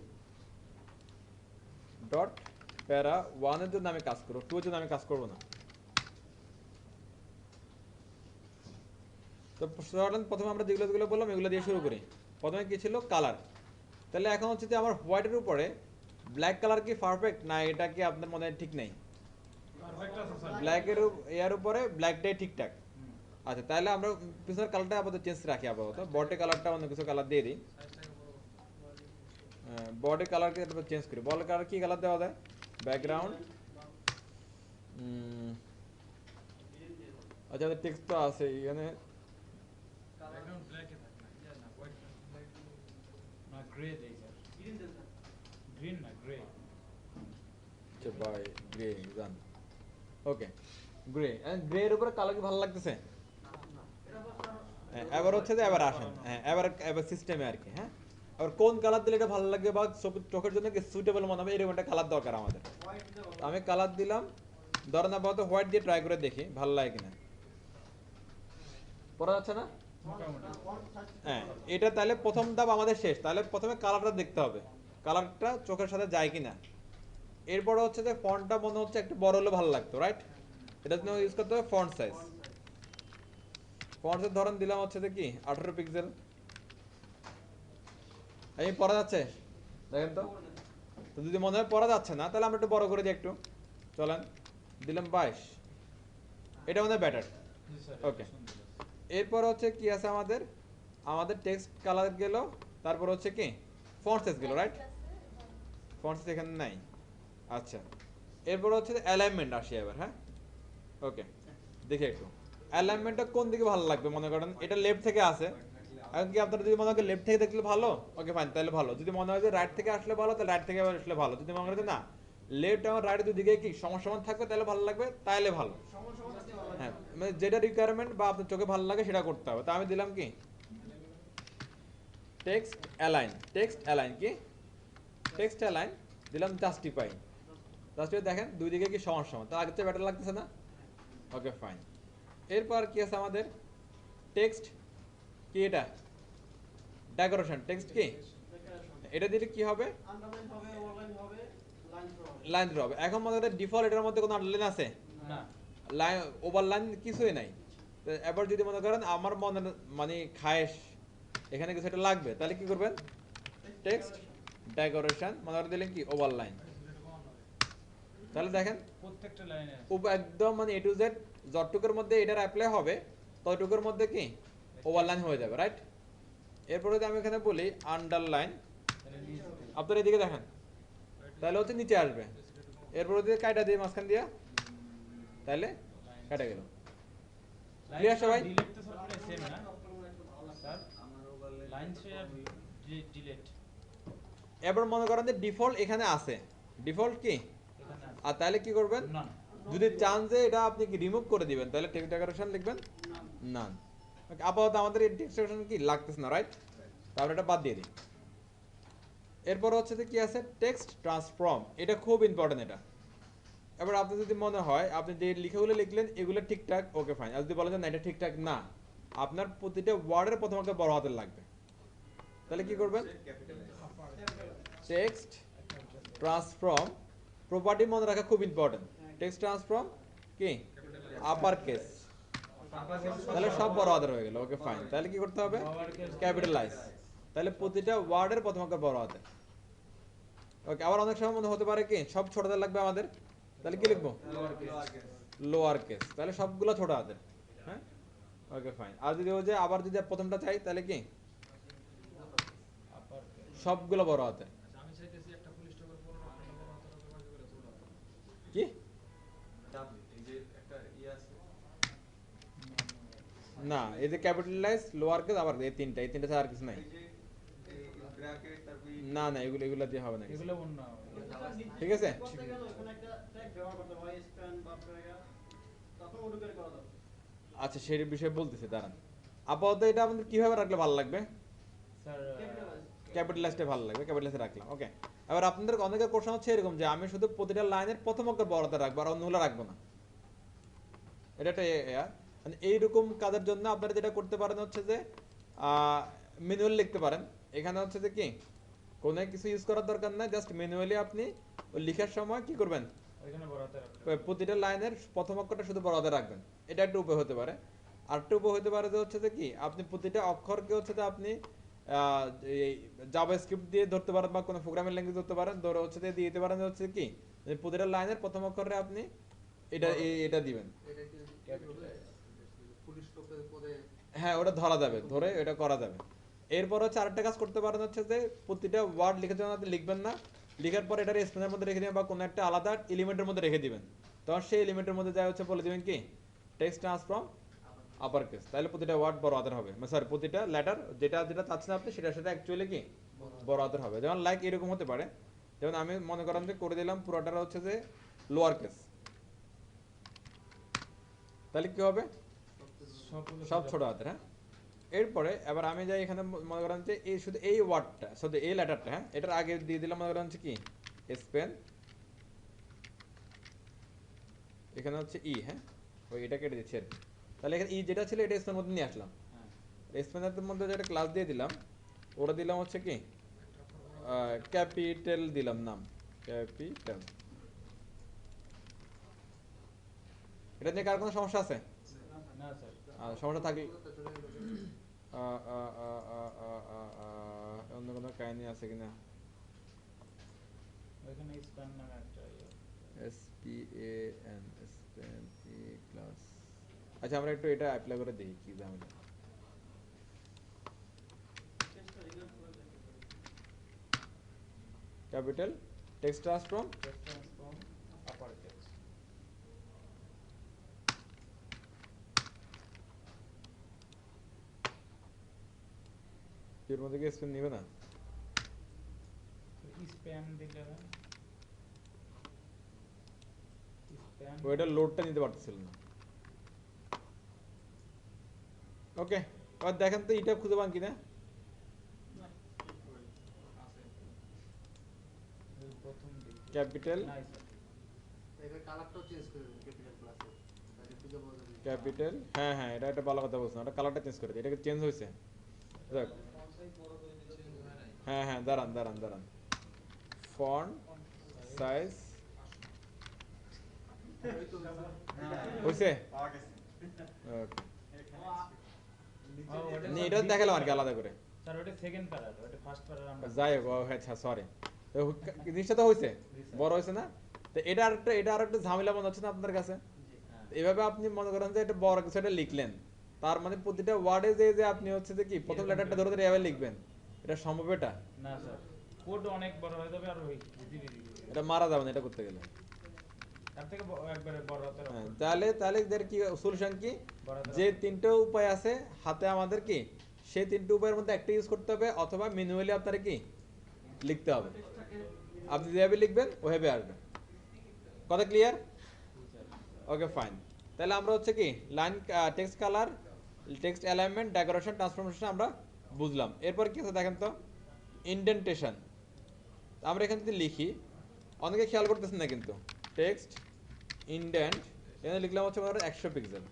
ডট প্যারা 1 এর জন্য আমি কাজ করবো, 2 এর জন্য আমি কাজ করবো না। তো প্রথমে আমরা যেগুলো বললাম এগুলো দিয়ে শুরু করি। প্রথমে কি ছিল, কালার। তাহলে এখন হচ্ছে যে আমার হোয়াইটের উপরে ব্ল্যাক কালার কি পারফেক্ট, না এটা কি আপনার মনে হয় ঠিক নেই? ব্ল্যাকের এর উপরে ব্ল্যাকটাই ঠিকঠাক। আচ্ছা, তাহলে আমরা পিছনের কালারটা আপাতত চেঞ্জ রাখি, আপাতত বডি কালারটা অন্য কিছু কালার দিয়ে দিই। বডি কালারকে চেঞ্জ করি। বডি কালার কি কালার দেওয়া যায়, ব্যাকগ্রাউন্ড। আচ্ছা, টেক্সট তো আছে এখানে, ব্যাকগ্রাউন্ড ব্ল্যাক এ থাকে না, না হোয়াইট ব্ল্যাক না গ্রে দেই স্যার, গ্রিন না গ্রে। আচ্ছা বাই গ্রে জান। ওকে, গ্রে, গ্রে এর উপরে কালার কি ভালো লাগতেছে? এবার হচ্ছে যে এবার আসেন, হ্যাঁ এবার সিস্টেমে আর কি। হ্যাঁ, আর কোন কালার দিলে এটা ভালো লাগবে বা চোখের জন্য কি সুইটেবল মনে হবে, এরকম একটা কালার দরকার আমাদের। আমি কালার দিলাম, ধরেন আপাতত হোয়াইট দিয়ে ট্রাই করে দেখি ভালো লাগে কিনা। পড়া যাচ্ছে না? মোটামুটি। হ্যাঁ, এটা তাহলে প্রথম ধাপ আমাদের শেষ। তাহলে প্রথমে কালারটা দেখতে হবে, কালারটা চোখের সাথে যায় কিনা। এরপরে হচ্ছে যে ফন্টটা মনে হচ্ছে একটু বড় হলে ভালো লাগতো, রাইট? এটার জন্য ইউজ করতে হবে ফন্ট সাইজ। ফন্টের ধরন দিলাম হচ্ছে যে কি 18 পিক্সেল। এই পড়া যাচ্ছে, দেখেন তো। তো যদি মনে হয় পড়া যাচ্ছে না, তাহলে আমরা একটু বড় করে দিই একটু, চলেন। দিলাম 22, এটা মনে হয় বেটার। জি স্যার, Okay. সুন্দর আছে। এরপর হচ্ছে কি আছে আমাদের, আমাদের টেক্সট কালার গেল, তারপর হচ্ছে কি ফন্ট সাইজ গেল, রাইট? ফন্ট সাইজ এখানে নাই। আচ্ছা, এরপর হচ্ছে অ্যালাইনমেন্ট আসি এবার, হ্যাঁ। ওকে, দেখি একটু অ্যালাইনমেন্টটা কোন দিকে ভালো লাগবে। মনে করেন এটা লেফট থেকে আসে, এখন কি আপনারা যদি মনে হয় লেফট থেকে দেখলে ভালো, ওকে ফাইন, তাহলে ভালো। যদি মনে হয় যে রাইট থেকে আসলে ভালো, তাহলে রাইট থেকে আসলে ভালো। যদি মনে করেন যে না, লেফট এবং রাইট দুদিকে কি সমান সমান থাকবে, তাহলে ভালো লাগবে, তাহলে ভালো। হ্যাঁ, মানে যেটা রিকোয়ারমেন্ট বা আপনার চোখে ভালো লাগে সেটা করতে হবে। তো আমি দিলাম কি টেক্সট অ্যালাইন, টেক্সট অ্যালাইন কি টেক্সট অ্যালাইন দিলাম, জাস্টিফাই। জাস্টিফাই দেখেন দুই দিকে কি সমান সমান, তার আগের চেয়ে বেটার লাগতেছে না? Okay fine. এরপর কি আছে আমাদের টেক্সট কি, এটা ডেকোরেশন। টেক্সট কি এটা দিলে কি হবে, আন্ডারলাইন হবে, ওভারলাইন হবে, লাইন থ্রো হবে। লাইন থ্রো হবে। এখন মনে করেন ডিফল্ট এটার মধ্যে কোনো আন্ডারলাইন আছে, না, লাইন ওভারলাইন কিছুই নাই। তো এবার যদি মনে করেন আমার মনে মানে খায়েশ এখানে কিছু একটা লাগবে, তাহলে কি করবেন, টেক্সট ডেকোরেশন মনে করে দিলেন কি ওভারলাইন। তাহলে দেখেন প্রত্যেকটা লাইনে একদম মানে এ টু জেড যতটুকুর মধ্যে এটার অ্যাপ্লাই হবে ততটুকুর মধ্যে কি ওভারলাইন হয়ে যাবে, রাইট? এরপরে যদি আমি এখানে বলি আন্ডারলাইন, আপনারা এদিকে দেখেন, তাহলে হচ্ছে নিচে আসবে। এরপরে যদি কাটা দিয়ে মাঝখান দিয়া, তাহলে কাটা গেল। Clear সবাই? ডিলিট তো সব সেম না স্যার, লাইন শেয়ার ডিলিট এবার মনে করেন যে ডিফল্ট এখানে আছে, ডিফল্ট কি, এখানে আছে। আর তাহলে কি করবেন, না, যদি চান যে এটা আপনি কি রিমুভ করে দিবেন, তাহলে টেক্সট ডেকোরেশন লিখবেন নান। আপাতত আমাদের এই টেক্সট ডেকোরেশন কি লাগতেছে না, রাইট? তারপরে এটা বাদ দিয়ে দিই। এরপর হচ্ছে যে কি আছে টেক্সট ট্রান্সফর্ম, এটা খুব ইম্পর্টেন্ট এটা। এবার আপনি যদি মনে হয় আপনি যে লিখাগুলো লিখলেন এগুলো ঠিকঠাক, ওকে ফাইন। আর যদি বলেন যে না এটা ঠিকঠাক না, আপনার প্রতিটা ওয়ার্ডের প্রথম একটা বড় হাতের লাগবে, তাহলে কি করবেন, টেক্সট ট্রান্সফর্ম প্রপার্টি মনে রাখা খুব ইম্পর্টেন্ট। টেক্সট ট্রান্সফর্ম কি আপার কেস, তাহলে সব বড় হাতের হয়ে গেল, ওকে ফাইন। তাহলে কি করতে হবে, ক্যাপিটালাইজ, তাহলে প্রতিটা ওয়ার্ডের প্রথম অক্ষর বড় হাতের। ওকে, আবার অনেক সময় মনে হতে পারে কি সব ছোট হাতের লাগবে আমাদের, তাহলে কি লিখবো, লোয়ার কেস, তাহলে সবগুলো ছোট হাতের, হ্যাঁ। ওকে ফাইন। আর যদি ওই যে আবার যদি প্রথমটা চাই, তাহলে কি সবগুলো বড় হাতের। আচ্ছা, আমি চাইতেছি একটা ফুল স্টপের পর একটা বড় হাতের হবে, বাকিগুলো ছোট হাতের। কি না, এই যে ক্যাপিটালাইজ লোয়ার কেস আবার এই তিনটা ছাড়া আর কিছু নাই। না না, এগুলো এগুলো দিয়ে হবে না কিছু। এগুলো অন্য ঠিক আছে, করতে গেলে ওখানে একটা ট্যাগ ব্যবহার করতে হয়, স্প্যান বা প্রেগা, তখন ওটা করে করা যাবে। আচ্ছা সেই বিষয়ে বলতেছি দাঁড়ান। আপাতত এটা আমাদের কিভাবে রাখলে ভালো লাগবে, স্যার ক্যাপিটালাইজটা ভালো লাগবে, ক্যাপিটালাইজে রাখলাম, ওকে। এবার আপনাদের অনেকের কোশ্চেন হচ্ছে এরকম যে আমি শুধু প্রতিটা লাইনের প্রথম অক্ষর বড়তে রাখবো আর অন্যগুলো রাখবো না, এটা একটা মানে এইরকম কাজের জন্য আপনারা যেটা করতে পারেন হচ্ছে যে ম্যানুয়াল লিখতে পারেন। এখানে হচ্ছে যে কি কোনো কিছু ইউজ করার দরকার নাই, জাস্ট ম্যানুয়ালি আপনি ওই লেখার সময় কি করবেন, ওইখানে বড় হাতে রাখতে ওই প্রতিটা লাইনের প্রথম অক্ষরটা শুধু বড় হাতে রাখবেন। এটা একটা উপায় হতে পারে। আর একটা উপায় হতে পারে যে হচ্ছে যে কি আপনি প্রতিটা অক্ষরকে হচ্ছে যে আপনি এই জাভাস্ক্রিপ্ট দিয়ে ধরতে পারেন বা কোনো প্রোগ্রামিং ল্যাঙ্গুয়েজ ধরতে পারেন, ধরে হচ্ছে যে দিয়ে দিতে পারেন যে হচ্ছে কি যে প্রতিটা লাইনের প্রথম অক্ষরে আপনি এটা এটা দিবেন। এটা কি ফুল স্টপের পরে হ্যাঁ, ওটা ধরা যাবে, ধরে এটা করা যাবে। এরপর হচ্ছে আরেকটা কাজ করতে পারেন হচ্ছে যে প্রতিটা ওয়ার্ড লিখে যখন আপনি লিখবেন না, লিখার পর এটার স্পেসের মধ্যে রেখে দিবেন বা কোনো একটা আলাদা এলিমেন্টের মধ্যে রেখে দিবেন। তখন সেই এলিমেন্টের মধ্যে যা হচ্ছে বলে দিবেন কি টেক্সট ট্রান্সফর্ম আপার কেস, তাহলে প্রতিটা ওয়ার্ড বড় হাতের হবে, সরি প্রতিটা লেটার যেটা যেটা চাচ্ছেন আপনি সেটা সেটা অ্যাকচুয়ালি কি বড় হাতের হবে। যেমন লাইক এরকম হতে পারে, যেমন আমি মনে করেন যে করে দিলাম পুরোটা হচ্ছে যে লোয়ার কেস, তাহলে কি হবে সব ছোট হাতের, হ্যাঁ। এরপরে এবার আমি যাই এখানে মনে করেন যে এই শুধু এই ওয়ার্ডটা শুধু এই লেটারটা, হ্যাঁ, এটার আগে দিয়ে দিলাম মনে করেন হচ্ছে কি স্পেন, এখানে হচ্ছে ই, হ্যাঁ, ওই এটা কেটে দিচ্ছি আর কি। তাহলে এখানে ই যেটা ছিল এটা স্পেন মধ্যে নিয়ে আসলাম। হ্যাঁ স্পেনের মধ্যে যেটা ক্লাস দিয়ে দিলাম ওরা দিলাম হচ্ছে কি ক্যাপিটাল দিলাম নাম ক্যাপিটাল। এটা নিয়ে কার কোনো সমস্যা আছে? না স্যার। সমস্যা থাকলে অন্য কোনো কাহিনী আছে কিনা? ওইখানে স্প্যান নামে একটা SPAN স্পেন ই ক্লাস। আচ্ছা আমরা একটু এটা অ্যাপ্লাই করে দেখি কি ঝামেলা। চেষ্টা রিগার্ড করে দেখতে পারি। ক্যাপিটাল টেক্সট ট্রান্সফর্ম ট্রান্সফর্ম আপার টেক্সট। এর মধ্যে কি স্পেন নিবে না? স্প্যান দিলে স্প্যান ওইটা লোডটা নিতে পারতেছিল না। ওকে এবার দেখেন তো এটা খুঁজে পান কিনা। প্রথম দিক ক্যাপিটাল নাই স্যার। এটার কালারটাও চেঞ্জ করে দেন ক্যাপিটাল ক্লাসে তাহলে খুঁজে পাওয়া যাবে। ক্যাপিটাল হ্যাঁ হ্যাঁ এটা একটা ভালো কথা বলছেন, এটা কালারটা চেঞ্জ করে দিই, এটা চেঞ্জ হয়েছে। দেখ হ্যাঁ হ্যাঁ দাঁড়ান দাঁড়ান দাঁড়ান ফন্ট সাইজ হয়েছে। ওকে এটা দেখালাম আর কি আলাদা করে। স্যার ওটা সেকেন্ড প্যারার, ওটা ফার্স্ট প্যারার আমরা যাই হোক হ্যাঁ সরি জিনিসটা তো হয়েছে বড় হয়েছে না। তো এটা আরেকটা ঝামেলা মনে হচ্ছে না আপনার কাছে? এভাবে আপনি মনে করেন যে এটা বড় কিছু একটা লিখলেন, তার মানে প্রতিটা ওয়ার্ডে যে আপনি হচ্ছে যে কি প্রথম লেটারটা ধরে ধরে এভাবে লিখবেন, এটা সম্ভব? এটা না স্যার, কোড অনেক বড় হয়ে যাবে আর ওই ধীরে ধীরে এটা মারা যাবে না এটা করতে গেলে। তার থেকে একবারে বড় হাতের হ্যাঁ, অক্ষর। তাহলে এদের কি সলিউশন কি? বড় হাতের যে অক্ষর। তিনটে উপায় আছে হাতে আমাদের কি সেই তিনটে উপায়ের মধ্যে একটা ইউজ করতে হবে, অথবা ম্যানুয়ালি আপনার কি লিখতে হবে। আপনি যেভাবে লিখবেন ওইভাবে আসবে। কথা ক্লিয়ার? Okay fine. তাহলে আমরা হচ্ছে কি line text colour text alignment decoration transformation আমরা বুঝলাম। এরপর কি আছে দেখেন তো ইন্ডেন্টেশন। আমরা এখানে যদি লিখি অনেকে খেয়াল করতেছেন না কিন্তু টেক্সট ইন্ডেন্ট এখানে লিখলাম হচ্ছে আমাদের 100 পিক্সেল।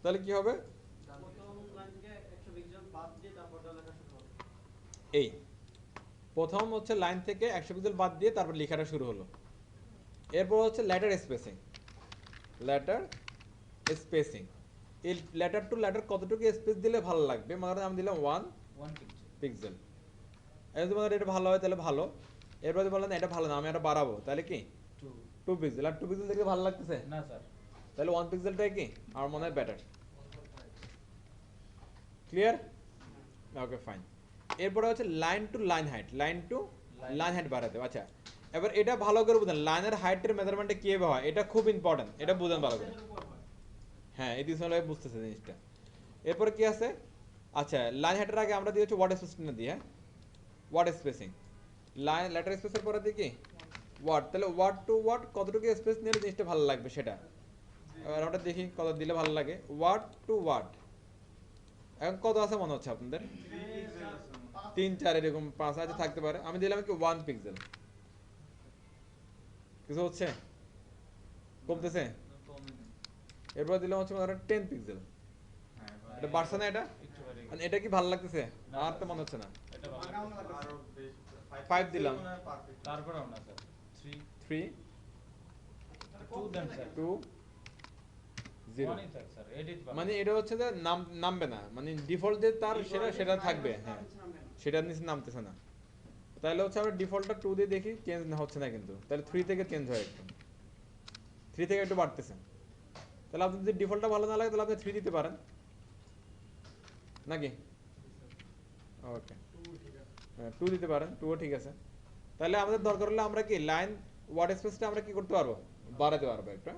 তাহলে কি হবে? প্রথম লাইন থেকে 100 পিক্সেল বাদ দিয়ে তারপর লেখা শুরু হবে। এই প্রথম হচ্ছে লাইন থেকে 100 পিক্সেল বাদ দিয়ে তারপর লেখাটা শুরু হলো। এরপর হচ্ছে লেটার স্পেসিং। লেটার স্পেসিং এই লেটার টু লেটার কতটুকু স্পেস দিলে ভালো লাগবে, মানে আমি দিলাম 1 ওয়ান পিকচার পিক্সেল। যদি বলেন এটা ভালো হয় তাহলে ভালো। এরপর যদি বলেন এটা ভালো না আমি এটা বাড়াবো তাহলে কি 2 2 পিক্সেল। আর 2 পিক্সেল দেখে ভালো লাগতেছে না স্যার তাহলে 1 পিক্সেলটাই কি আমার মনে হয় বেটার। ক্লিয়ার? ওকে ফাইন। এরপরে হচ্ছে line to line height, line to line height বাড়াতে হবে। আচ্ছা এবার এটা ভালো করে বুঝেন লাইনের হাইটের মেজারমেন্টে কিভাবে হয়, এটা খুব ইম্পর্টেন্ট, এটা বুঝেন ভালো করে। হ্যাঁ এই দিস বুঝতেছে জিনিসটা। এরপরে কি আছে? আচ্ছা লাইন হাইটের আগে আমরা দিয়েছি ওয়ার্ড স্পেসিং দিই। হ্যাঁ ওয়ার্ড স্পেসিং লাইন লেটার স্পেসের পরে দিই কি ওয়ার্ড। তাহলে ওয়ার্ড টু ওয়ার্ড কতটুকু স্পেস নিলে জিনিসটা ভালো লাগবে সেটা। এবার আমরা দেখি কত দিলে ভালো লাগে। ওয়ার্ড টু ওয়ার্ড এখন কত আছে মনে হচ্ছে আপনাদের? 3 4 এরকম 5 আছে থাকতে পারে। আমি দিলাম কি 1 পিক্সেল। কিছু হচ্ছে? কমতেছে? এরপর দিলাম হচ্ছে 10 পিক্সেল। এটা বাড়ছে না এটা? একটু বাড়ে আর এটা কি ভালো লাগতেছে? আর তো মনে হচ্ছে না। এটা ভালো আরো বেশি 5 দিলাম। তারপরেও না স্যার 3 2 দেন স্যার 2 0 ওয়ানই থাক স্যার এডিট মানে এটা হচ্ছে যে নামবে না, মানে ডিফল্ট যে তার সেটা থাকবে। হ্যাঁ সেটার নিচে নামতেছে না। তাহলে হচ্ছে আমরা ডিফল্টটা 2 দিয়ে দেখি চেঞ্জ হচ্ছে না কিন্তু। তাহলে 3 থেকে চেঞ্জ হয় একটু, 3 থেকে একটু বাড়তেছে। তাহলে আপনি যদি ডিফল্টটা ভালো না লাগে তাহলে আপনি 3 দিতে পারেন নাকি? ওকে হ্যাঁ 2 দিতে পারেন, 2ও ঠিক আছে। তাহলে আমাদের দরকার হলে আমরা কি লাইন ওয়ার্ড স্পেসটা আমরা কি করতে পারবো? বাড়াতে পারবো একটু।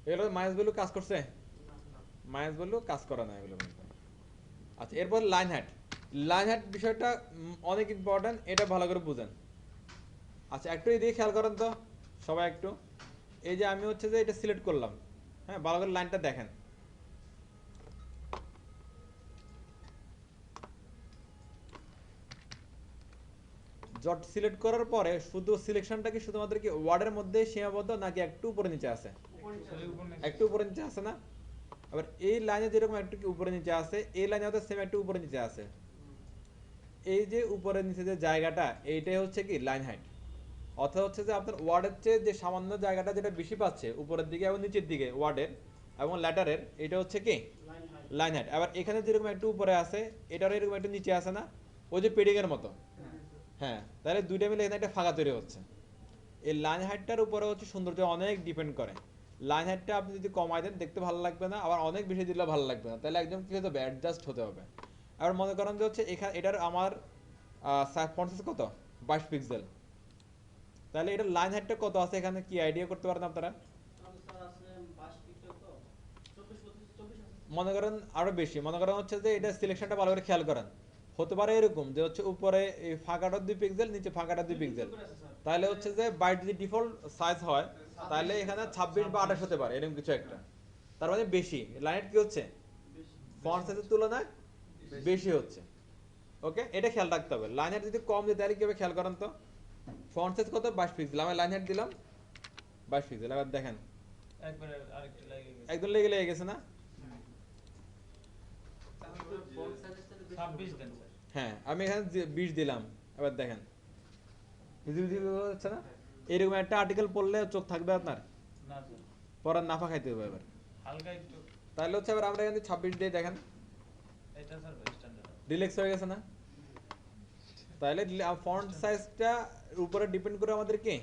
এগুলো মাইনাস ভ্যালু কাজ করছে? মাইনাস ভ্যালু কাজ করে না এগুলো। আচ্ছা এরপর লাইন হাইট। লাইন হাইট বিষয়টা অনেক ইম্পর্টেন্ট, এটা ভালো করে বুঝেন। আচ্ছা একটু এদিকে খেয়াল করেন তো সবাই একটু। এই যে আমি হচ্ছে যে এটা সিলেক্ট করলাম, হ্যাঁ ভালো করে লাইনটা দেখেন। জট সিলেক্ট করার পরে শুধু সিলেকশনটা কি শুধুমাত্র কি ওয়ার্ডের মধ্যে সীমাবদ্ধ নাকি একটু উপরে নিচে আছে? একটু উপরে নিচে আছে না? আবার এই লাইনে যেরকম একটু উপরে নিচে আছে, এই লাইনে হয়তো সেম একটু উপরে নিচে আছে। এই যে উপরে নিচে যে জায়গাটা, এইটাই হচ্ছে কি লাইন হাইট। অর্থাৎ হচ্ছে যে আপনার ওয়ার্ডের চেয়ে যে সামান্য জায়গাটা যেটা বেশি পাচ্ছে উপরের দিকে এবং নিচের দিকে ওয়ার্ডের এবং ল্যাটারের, এটা হচ্ছে কি লাইন হাইট। Line height. আবার এখানে যেরকম একটু উপরে আছে, এটারও এরকম একটু নিচে আছে না, ওই যে পেডিং এর মতো। হ্যাঁ, তাহলে দুইটা মিলে এখানে একটা ফাঁকা তৈরি হচ্ছে। এই লাইন হাইটটার উপরে হচ্ছে সৌন্দর্য অনেক ডিপেন্ড করে। লাইন হাইটটা আপনি যদি কমাই দেন দেখতে ভালো লাগবে না, আবার অনেক বেশি দিলে ভালো লাগবে না, তাহলে একদম কি হতে হবে, অ্যাডজাস্ট হতে হবে। আবার মনে করেন যে হচ্ছে এখানে এটার আমার ফন্ট সাইজ কত, 22 পিক্সেল, তাহলে এটার লাইন হাইটটা কত আছে এখানে কি আইডিয়া করতে পারেন আপনারা? তাহলে স্যার আছে 22 পিক্সেল তো 24 আছে। মনে করেন আরো বেশি, মনে করেন হচ্ছে যে এটা সিলেকশনটা ভালো করে খেয়াল করেন, হতে পারে এরকম যে হচ্ছে উপরে এই ফাঁকাটা 2 পিক্সেল, নিচে ফাঁকাটা 2 পিক্সেল, করে আছে স্যার। তাহলে হচ্ছে যে বাইট যদি ডিফল্ট সাইজ হয় তাহলে এখানে 26 বা 28 হতে পারে, এরকম কিছু একটা। তার মানে বেশি লাইন কি হচ্ছে, ফন্ট সাইজের তুলনায় বেশি হচ্ছে। ওকে, এটা খেয়াল রাখতে হবে। লাইন হাইট যদি কম দিই তাহলে কিভাবে খেয়াল করেন তো, ফন্ট সাইজ কত 22 পিক্সেল, আমি লাইন হাইট দিলাম 22 পিক্সেল, এবার দেখেন একবারে আরেকটা লাগে গেছে। একদম লেগে লেগে গেছে না? ফন্ট সাইজের সাথে বেশি 26 দেন স্যার। হ্যাঁ, আমি এখানে 20 দিলাম, এবার দেখেন ভিজিবিলিটি হচ্ছে না? এরকম একটা আর্টিকেল পড়লে চোখ থাকবে আপনার, না স্যার, পড়ার নাফা খাইতে হবে এবার। হালকা একটু। তাহলে হচ্ছে এবার আমরা এখানে 26 দিয়ে দেখেন এটা স্যার স্ট্যান্ডার্ড। রিল্যাক্স হয়ে গেছে না? তাহলে ফন্ট সাইজটা উপরে ডিপেন্ড করে আমাদের কি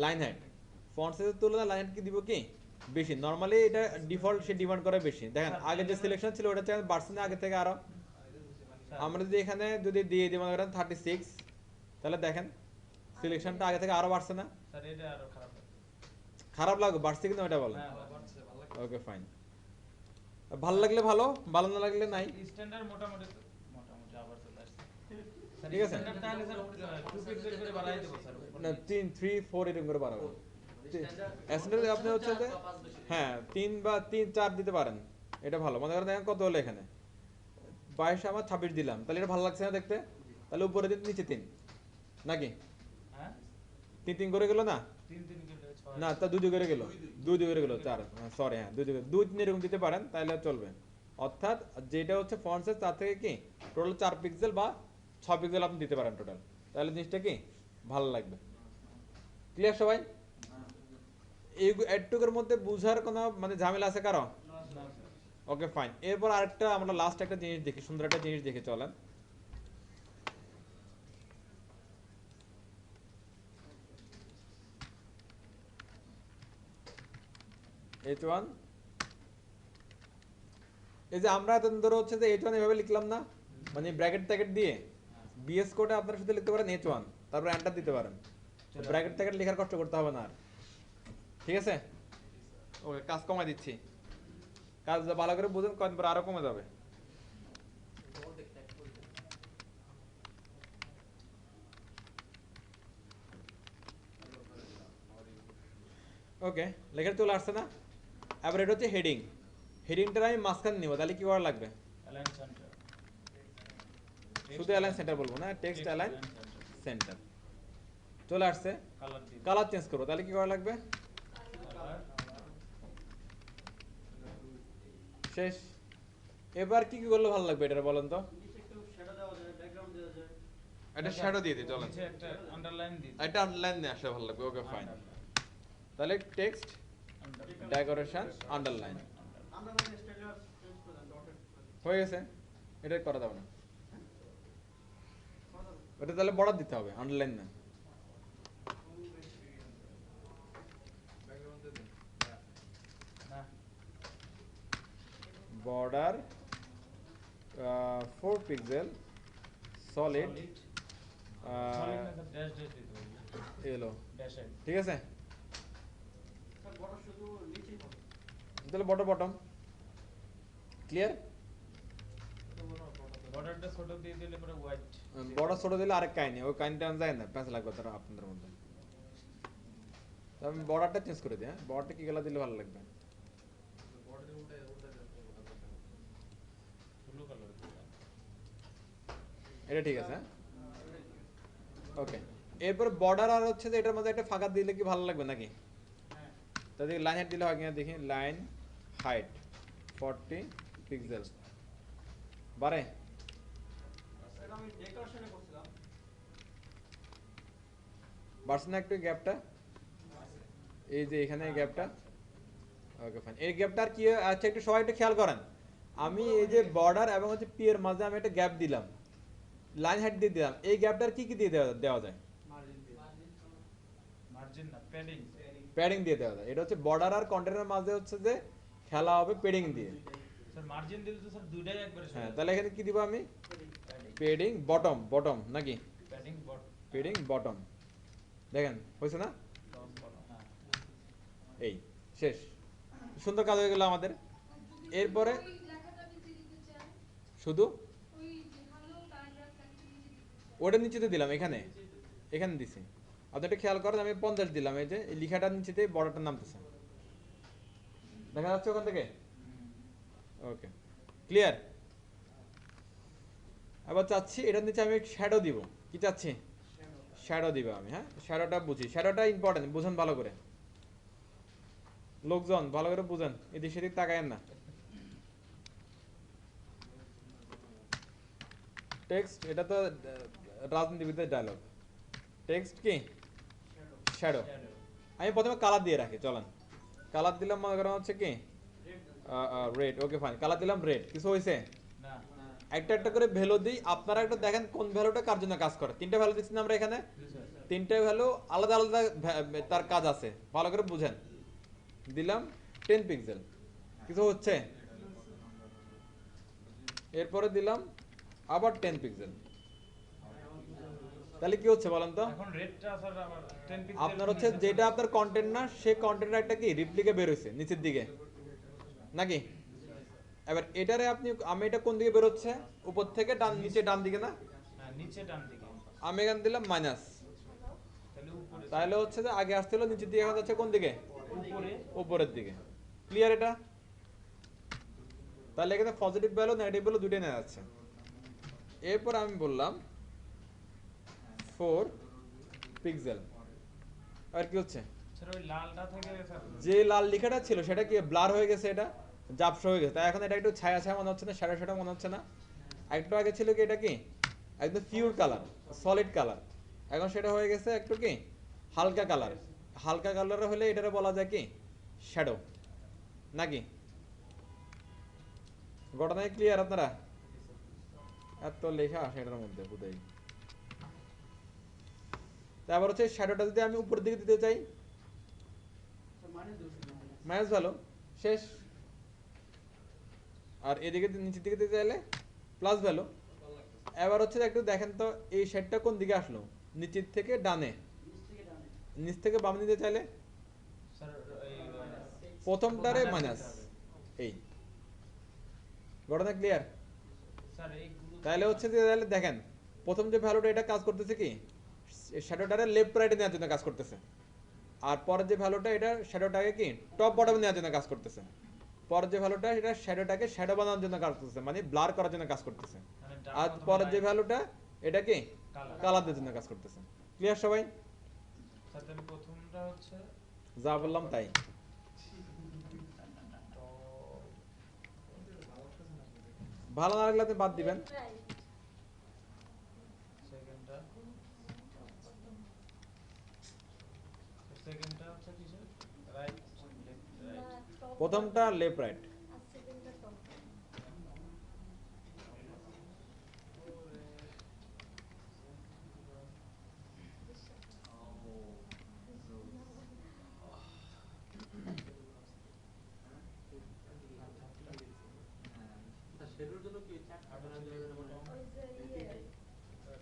লাইন হাইট, ফন্ট সাইজের তুলনায় লাইন হাইট কি দিব কি বেশি। নরমালি এটা ডিফল্ট সে ডিমান্ড করে বেশি। দেখেন আগে যে সিলেকশন ছিল ওটা চেয়ে বাড়ছে না আগে থেকে আরো। আমরা যদি এখানে যদি দিয়ে দিই মনে করেন 36, তাহলে দেখেন সিলেকশনটা আগে থেকে আরো বাড়ছে না? স্যার এটা আরো খারাপ লাগে। খারাপ লাগবে, বাড়ছে কিন্তু ওটা বলেন। হ্যাঁ, বাড়ছে, ভালো লাগছে। ওকে ফাইন, ভালো লাগলে ভালো, ভালো না লাগলে নাই। স্ট্যান্ডার্ড মোটামুটি মোটামুটি আবার চলে আসছে। স্যার ঠিক আছে। স্ট্যান্ডার্ড তাহলে স্যার 2 পিক্সেল করে বাড়াই দেব স্যার উপরে। না 3 3 4 এরকম করে বাড়াবেন। এসএনএল আপনি হচ্ছে যে হ্যাঁ 3 বা 3 4 দিতে পারেন, এটা ভালো। মনে করেন দেখেন কত হলো এখানে 22, আমার 26 দিলাম, তাহলে এটা ভালো লাগছে না দেখতে? তাহলে উপরে দিন নিচে 3 নাকি হ্যাঁ 3 3 করে গেল না? 3 3 করে 6। না তা 2 2 করে গেল, 2 2 করে গেল 4, সরি হ্যাঁ 2 2 2 3 এরকম দিতে পারেন তাহলে চলবে। অর্থাৎ যেটা হচ্ছে ফন্ট সাইজ তার থেকে কি টোটাল 4 পিক্সেল বা 6 পিক্সেল আপনি দিতে পারেন টোটাল, তাহলে জিনিসটা কি ভালো লাগবে। ক্লিয়ার সবাই? এই এটুকুর মধ্যে বুঝার কোনো মানে ঝামেলা আছে কারো? না স্যার। ওকে ফাইন, এরপর আরেকটা আমরা লাস্ট একটা জিনিস দেখি, সুন্দর একটা জিনিস দেখে চলেন। H1, এই যে আমরা এতদিন ধরে হচ্ছে যে H1 এভাবে লিখলাম না, মানে ব্র্যাকেট ট্যাকেট দিয়ে বিএস কোডে আপনারা শুধু লিখতে পারেন H1, তারপর এন্টার দিতে পারেন, ব্র্যাকেট ট্যাকেট লেখার কষ্ট করতে হবে না আর। ঠিক আছে, ওকে কাজ কমাই দিচ্ছি, কাজ ভালো করে বুঝুন, কয়েকদিন পর আরো কমে যাবে। ওকে, লেখা চলে আসছে না? এবার এটা হচ্ছে হেডিং, হেডিংটা আমি মাঝখানে নিব, তাহলে কি করা লাগবে? Align centre. শুধু অ্যালাইন সেন্টার বলবো না, টেক্সট অ্যালাইন সেন্টার চলে আসছে। কালার দিন। কালার চেঞ্জ করবো, তাহলে কি করা লাগবে? কালার শেষ। এবার কি কি করলে ভালো লাগবে এটা বলেন তো? নিচে একটু শ্যাডো দেওয়া যায়, ব্যাকগ্রাউন্ড দেওয়া যায়। এটা শ্যাডো দিয়ে দিই চলেন, নিচে একটা আন্ডারলাইন দিন। এটা আন্ডারলাইন নিয়ে আসলে ভালো লাগবে। ওকে ফাইন, তাহলে টেক্সট ডেকোরেশন আন্ডারলাইন আমরা মানে স্ট্যান্ডার্ড চেঞ্জ করে দেন, ডটেড হয়ে গেছে। এটা করা যাবে না, ওটা তাহলে বর্ডার দিতে হবে, আন্ডারলাইন না। ব্যাকগ্রাউন্ডে দেন। না বর্ডার 4 পিক্সেল সলিড সলিড না স্যার ড্যাশ ড্যাশ দিতে হবে। এলো, ড্যাশ এড। ঠিক আছে। স্যার বড় শুধু নিচেই হবে। তাহলে বটম বটম ক্লিয়ার। বর্ডারটা ছোট দিয়ে দিলে পরে হোয়াইট। বড় ছোট দিলে আরেক কাহিনী, ওই কাহিনীটা যায় না, প্যাঁচ লাগবে তারা আপনাদের মধ্যে। তো আমি বর্ডারটা চেঞ্জ করে দিই, হ্যাঁ বর্ডারটা কি গেলা দিলে ভালো লাগবে? বর্ডারের উল্টায় উল্টায় দেন। Blue colour. এটা ঠিক আছে, হ্যাঁ ওকে। এরপর বর্ডার আর হচ্ছে যে এটার মধ্যে একটা ফাঁকা দিলে কি ভালো লাগবে নাকি? হ্যাঁ তাহলে লাইন হাইট দিলে হয় কিনা দেখি, লাইন হাইট 40 পিক্সেল বাড়ে। এটা আমি ডেকোরেশনে করছিলাম। বাড়ছে না একটু গ্যাপটা, এই যে এখানে এই গ্যাপটা। ওকে ফাইন, এই গ্যাপটা আর কি আচ্ছা একটু সবাই একটু খেয়াল করেন, আমি এই যে বর্ডার এবং হচ্ছে পি এর মাঝে আমি একটা গ্যাপ দিলাম, লাইন হাইট দিয়ে দিলাম, এই গ্যাপটার কি কি দিয়ে দেওয়া যায়? মার্জিন না, প্যাডিং। প্যাডিং দিয়ে দেওয়া যায়। এটা হচ্ছে বর্ডার আর কন্টেন্টের মাঝে হচ্ছে যে খেলা হবে প্যাডিং দিয়ে। স্যার মার্জিন দিলে তো স্যার দুইটাই একবারে হ্যাঁ, তাহলে এখানে কি দিব আমি? প্যাডিং বটম নাকি? প্যাডিং বট প্যাডিং বটম। দেখেন হয়েছে না? Top bottom. হ্যাঁ এই শেষ, সুন্দর কাজ হয়ে গেল আমাদের। এরপরে শুধু ওটা নিচেতে দিলাম, এখানে এখানে দিছি। আপনি একটা খেয়াল করেন, আমি 50 দিলাম, এই যে এই লেখাটার নিচেতে বর্ডারটা নামতেছে, দেখা যাচ্ছে ওখান থেকে? Okay clear. এবার চাচ্ছি এটার নিচে আমি শ্যাডো দিব। কি চাচ্ছি? শ্যাডো দিব আমি। হ্যাঁ, শ্যাডোটা বুঝি, শ্যাডোটা ইম্পর্টেন্ট, বুঝেন ভালো করে লোকজন, ভালো করে বুঝেন, এদিক সেদিক তাকায়েন না। টেক্সট, এটা তো রাজনীতিবিদদের ডায়লগ। টেক্সট কি? শ্যাডো। আমি প্রথমে কালার দিয়ে রাখি, চলেন কালার দিলাম, মনে করা হচ্ছে কি রেড। ওকে ফাইন, কালার দিলাম রেড। কিছু হয়েছে? না একটা একটা করে ভ্যালু দিই, আপনারা একটা দেখেন কোন ভ্যালুটা কার জন্য কাজ করে। তিনটা ভ্যালু দিচ্ছি না আমরা এখানে, তিনটা ভ্যালু আলাদা আলাদা তার কাজ আছে, ভালো করে বুঝেন। দিলাম 10 পিক্সেল। কিছু হচ্ছে? এরপরে দিলাম আবার 10 পিক্সেল। তাহলে কি হচ্ছে বলেন তো? এখন রেডটা স্যার আবার 10 পিক্সেল আপনার হচ্ছে যেটা আপনার কন্টেন্ট না, সেই কন্টেন্টের একটা কি রিপ্লিকে বের হয়েছে নিচের দিকে নাকি? এবার এটারে আপনি, আমি এটা কোন দিকে বের হচ্ছে? উপর থেকে ডান, নিচে ডান দিকে না? হ্যাঁ নিচে ডান দিকে। আমি এখানে দিলাম মাইনাস, তাহলে উপরে তাহলে হচ্ছে যে আগে আসছিল নিচের দিকে, এখন যাচ্ছে কোন দিকে? উপরে। উপরের দিকে। ক্লিয়ার এটা? তাহলে এখানে পজিটিভ ভ্যালু নেগেটিভ ভ্যালু দুটোই নেওয়া যাচ্ছে। এরপর আমি বললাম 4 পিক্সেল। আর কি হচ্ছে? স্যার ওই লালটা থেকে স্যার যে লাল লেখাটা ছিল সেটা কি ব্লার হয়ে গেছে, এটা জাপসা হয়ে গেছে, তাই এখন এটা একটু ছায়া ছায়া মনে হচ্ছে না, শ্যাডো শ্যাডো মনে হচ্ছে না? একটু আগে ছিল কি এটা কি একদম পিওর কালার, সলিড কালার, এখন সেটা হয়ে গেছে একটু কি হালকা কালার। হালকা কালার হলে এটারে বলা যায় কি শ্যাডো নাকি? ঘটনায় ক্লিয়ার আপনারা? এত লেখা আসে এটার মধ্যে বুঝাই। তারপর হচ্ছে শ্যাডোটা যদি আমি উপরের দিকে দিতে চাই, মাইনাস ভালো, শেষ। আর এদিকে নিচের দিকে দিতে চাইলে প্লাস ভ্যালু। এবার হচ্ছে একটু দেখেন তো এই শেডটা কোন দিকে আসলো, নিচের থেকে ডানে, নিচ থেকে বামে নিতে চাইলে স্যার এই প্রথমটারে মাইনাস। এই ঘটনা ক্লিয়ার? স্যার এইগুলো তাহলে হচ্ছে যে তাহলে দেখেন প্রথম যে ভ্যালুটা এটা কাজ করতেছে কি শ্যাডোটারে লেফট রাইটে নেওয়ার জন্য কাজ করতেছে, আর পরের যে ভ্যালুটা এটা শ্যাডোটাকে কি টপ বটমে নেওয়ার জন্য কাজ করতেছে। পরের যে ভ্যালুটা এটা শ্যাডোটাকে শ্যাডো বানানোর জন্য কাজ করতেছে, মানে ব্লার করার জন্য কাজ করতেছে। মানে আর পরের যে ভ্যালুটা এটা কি কালার। কালার দেওয়ার জন্য কাজ করতেছে। ক্লিয়ার সবাই? স্যার তাহলে প্রথমটা হচ্ছে যা বললাম তাই। ভালো না লাগলে আপনি বাদ দিবেন। সেকেন্ডটা, সেকেন্ডটা হচ্ছে কিসের? Right left right. প্রথমটা লেফট রাইট। সেটার জন্য কি চারটা আর হচ্ছে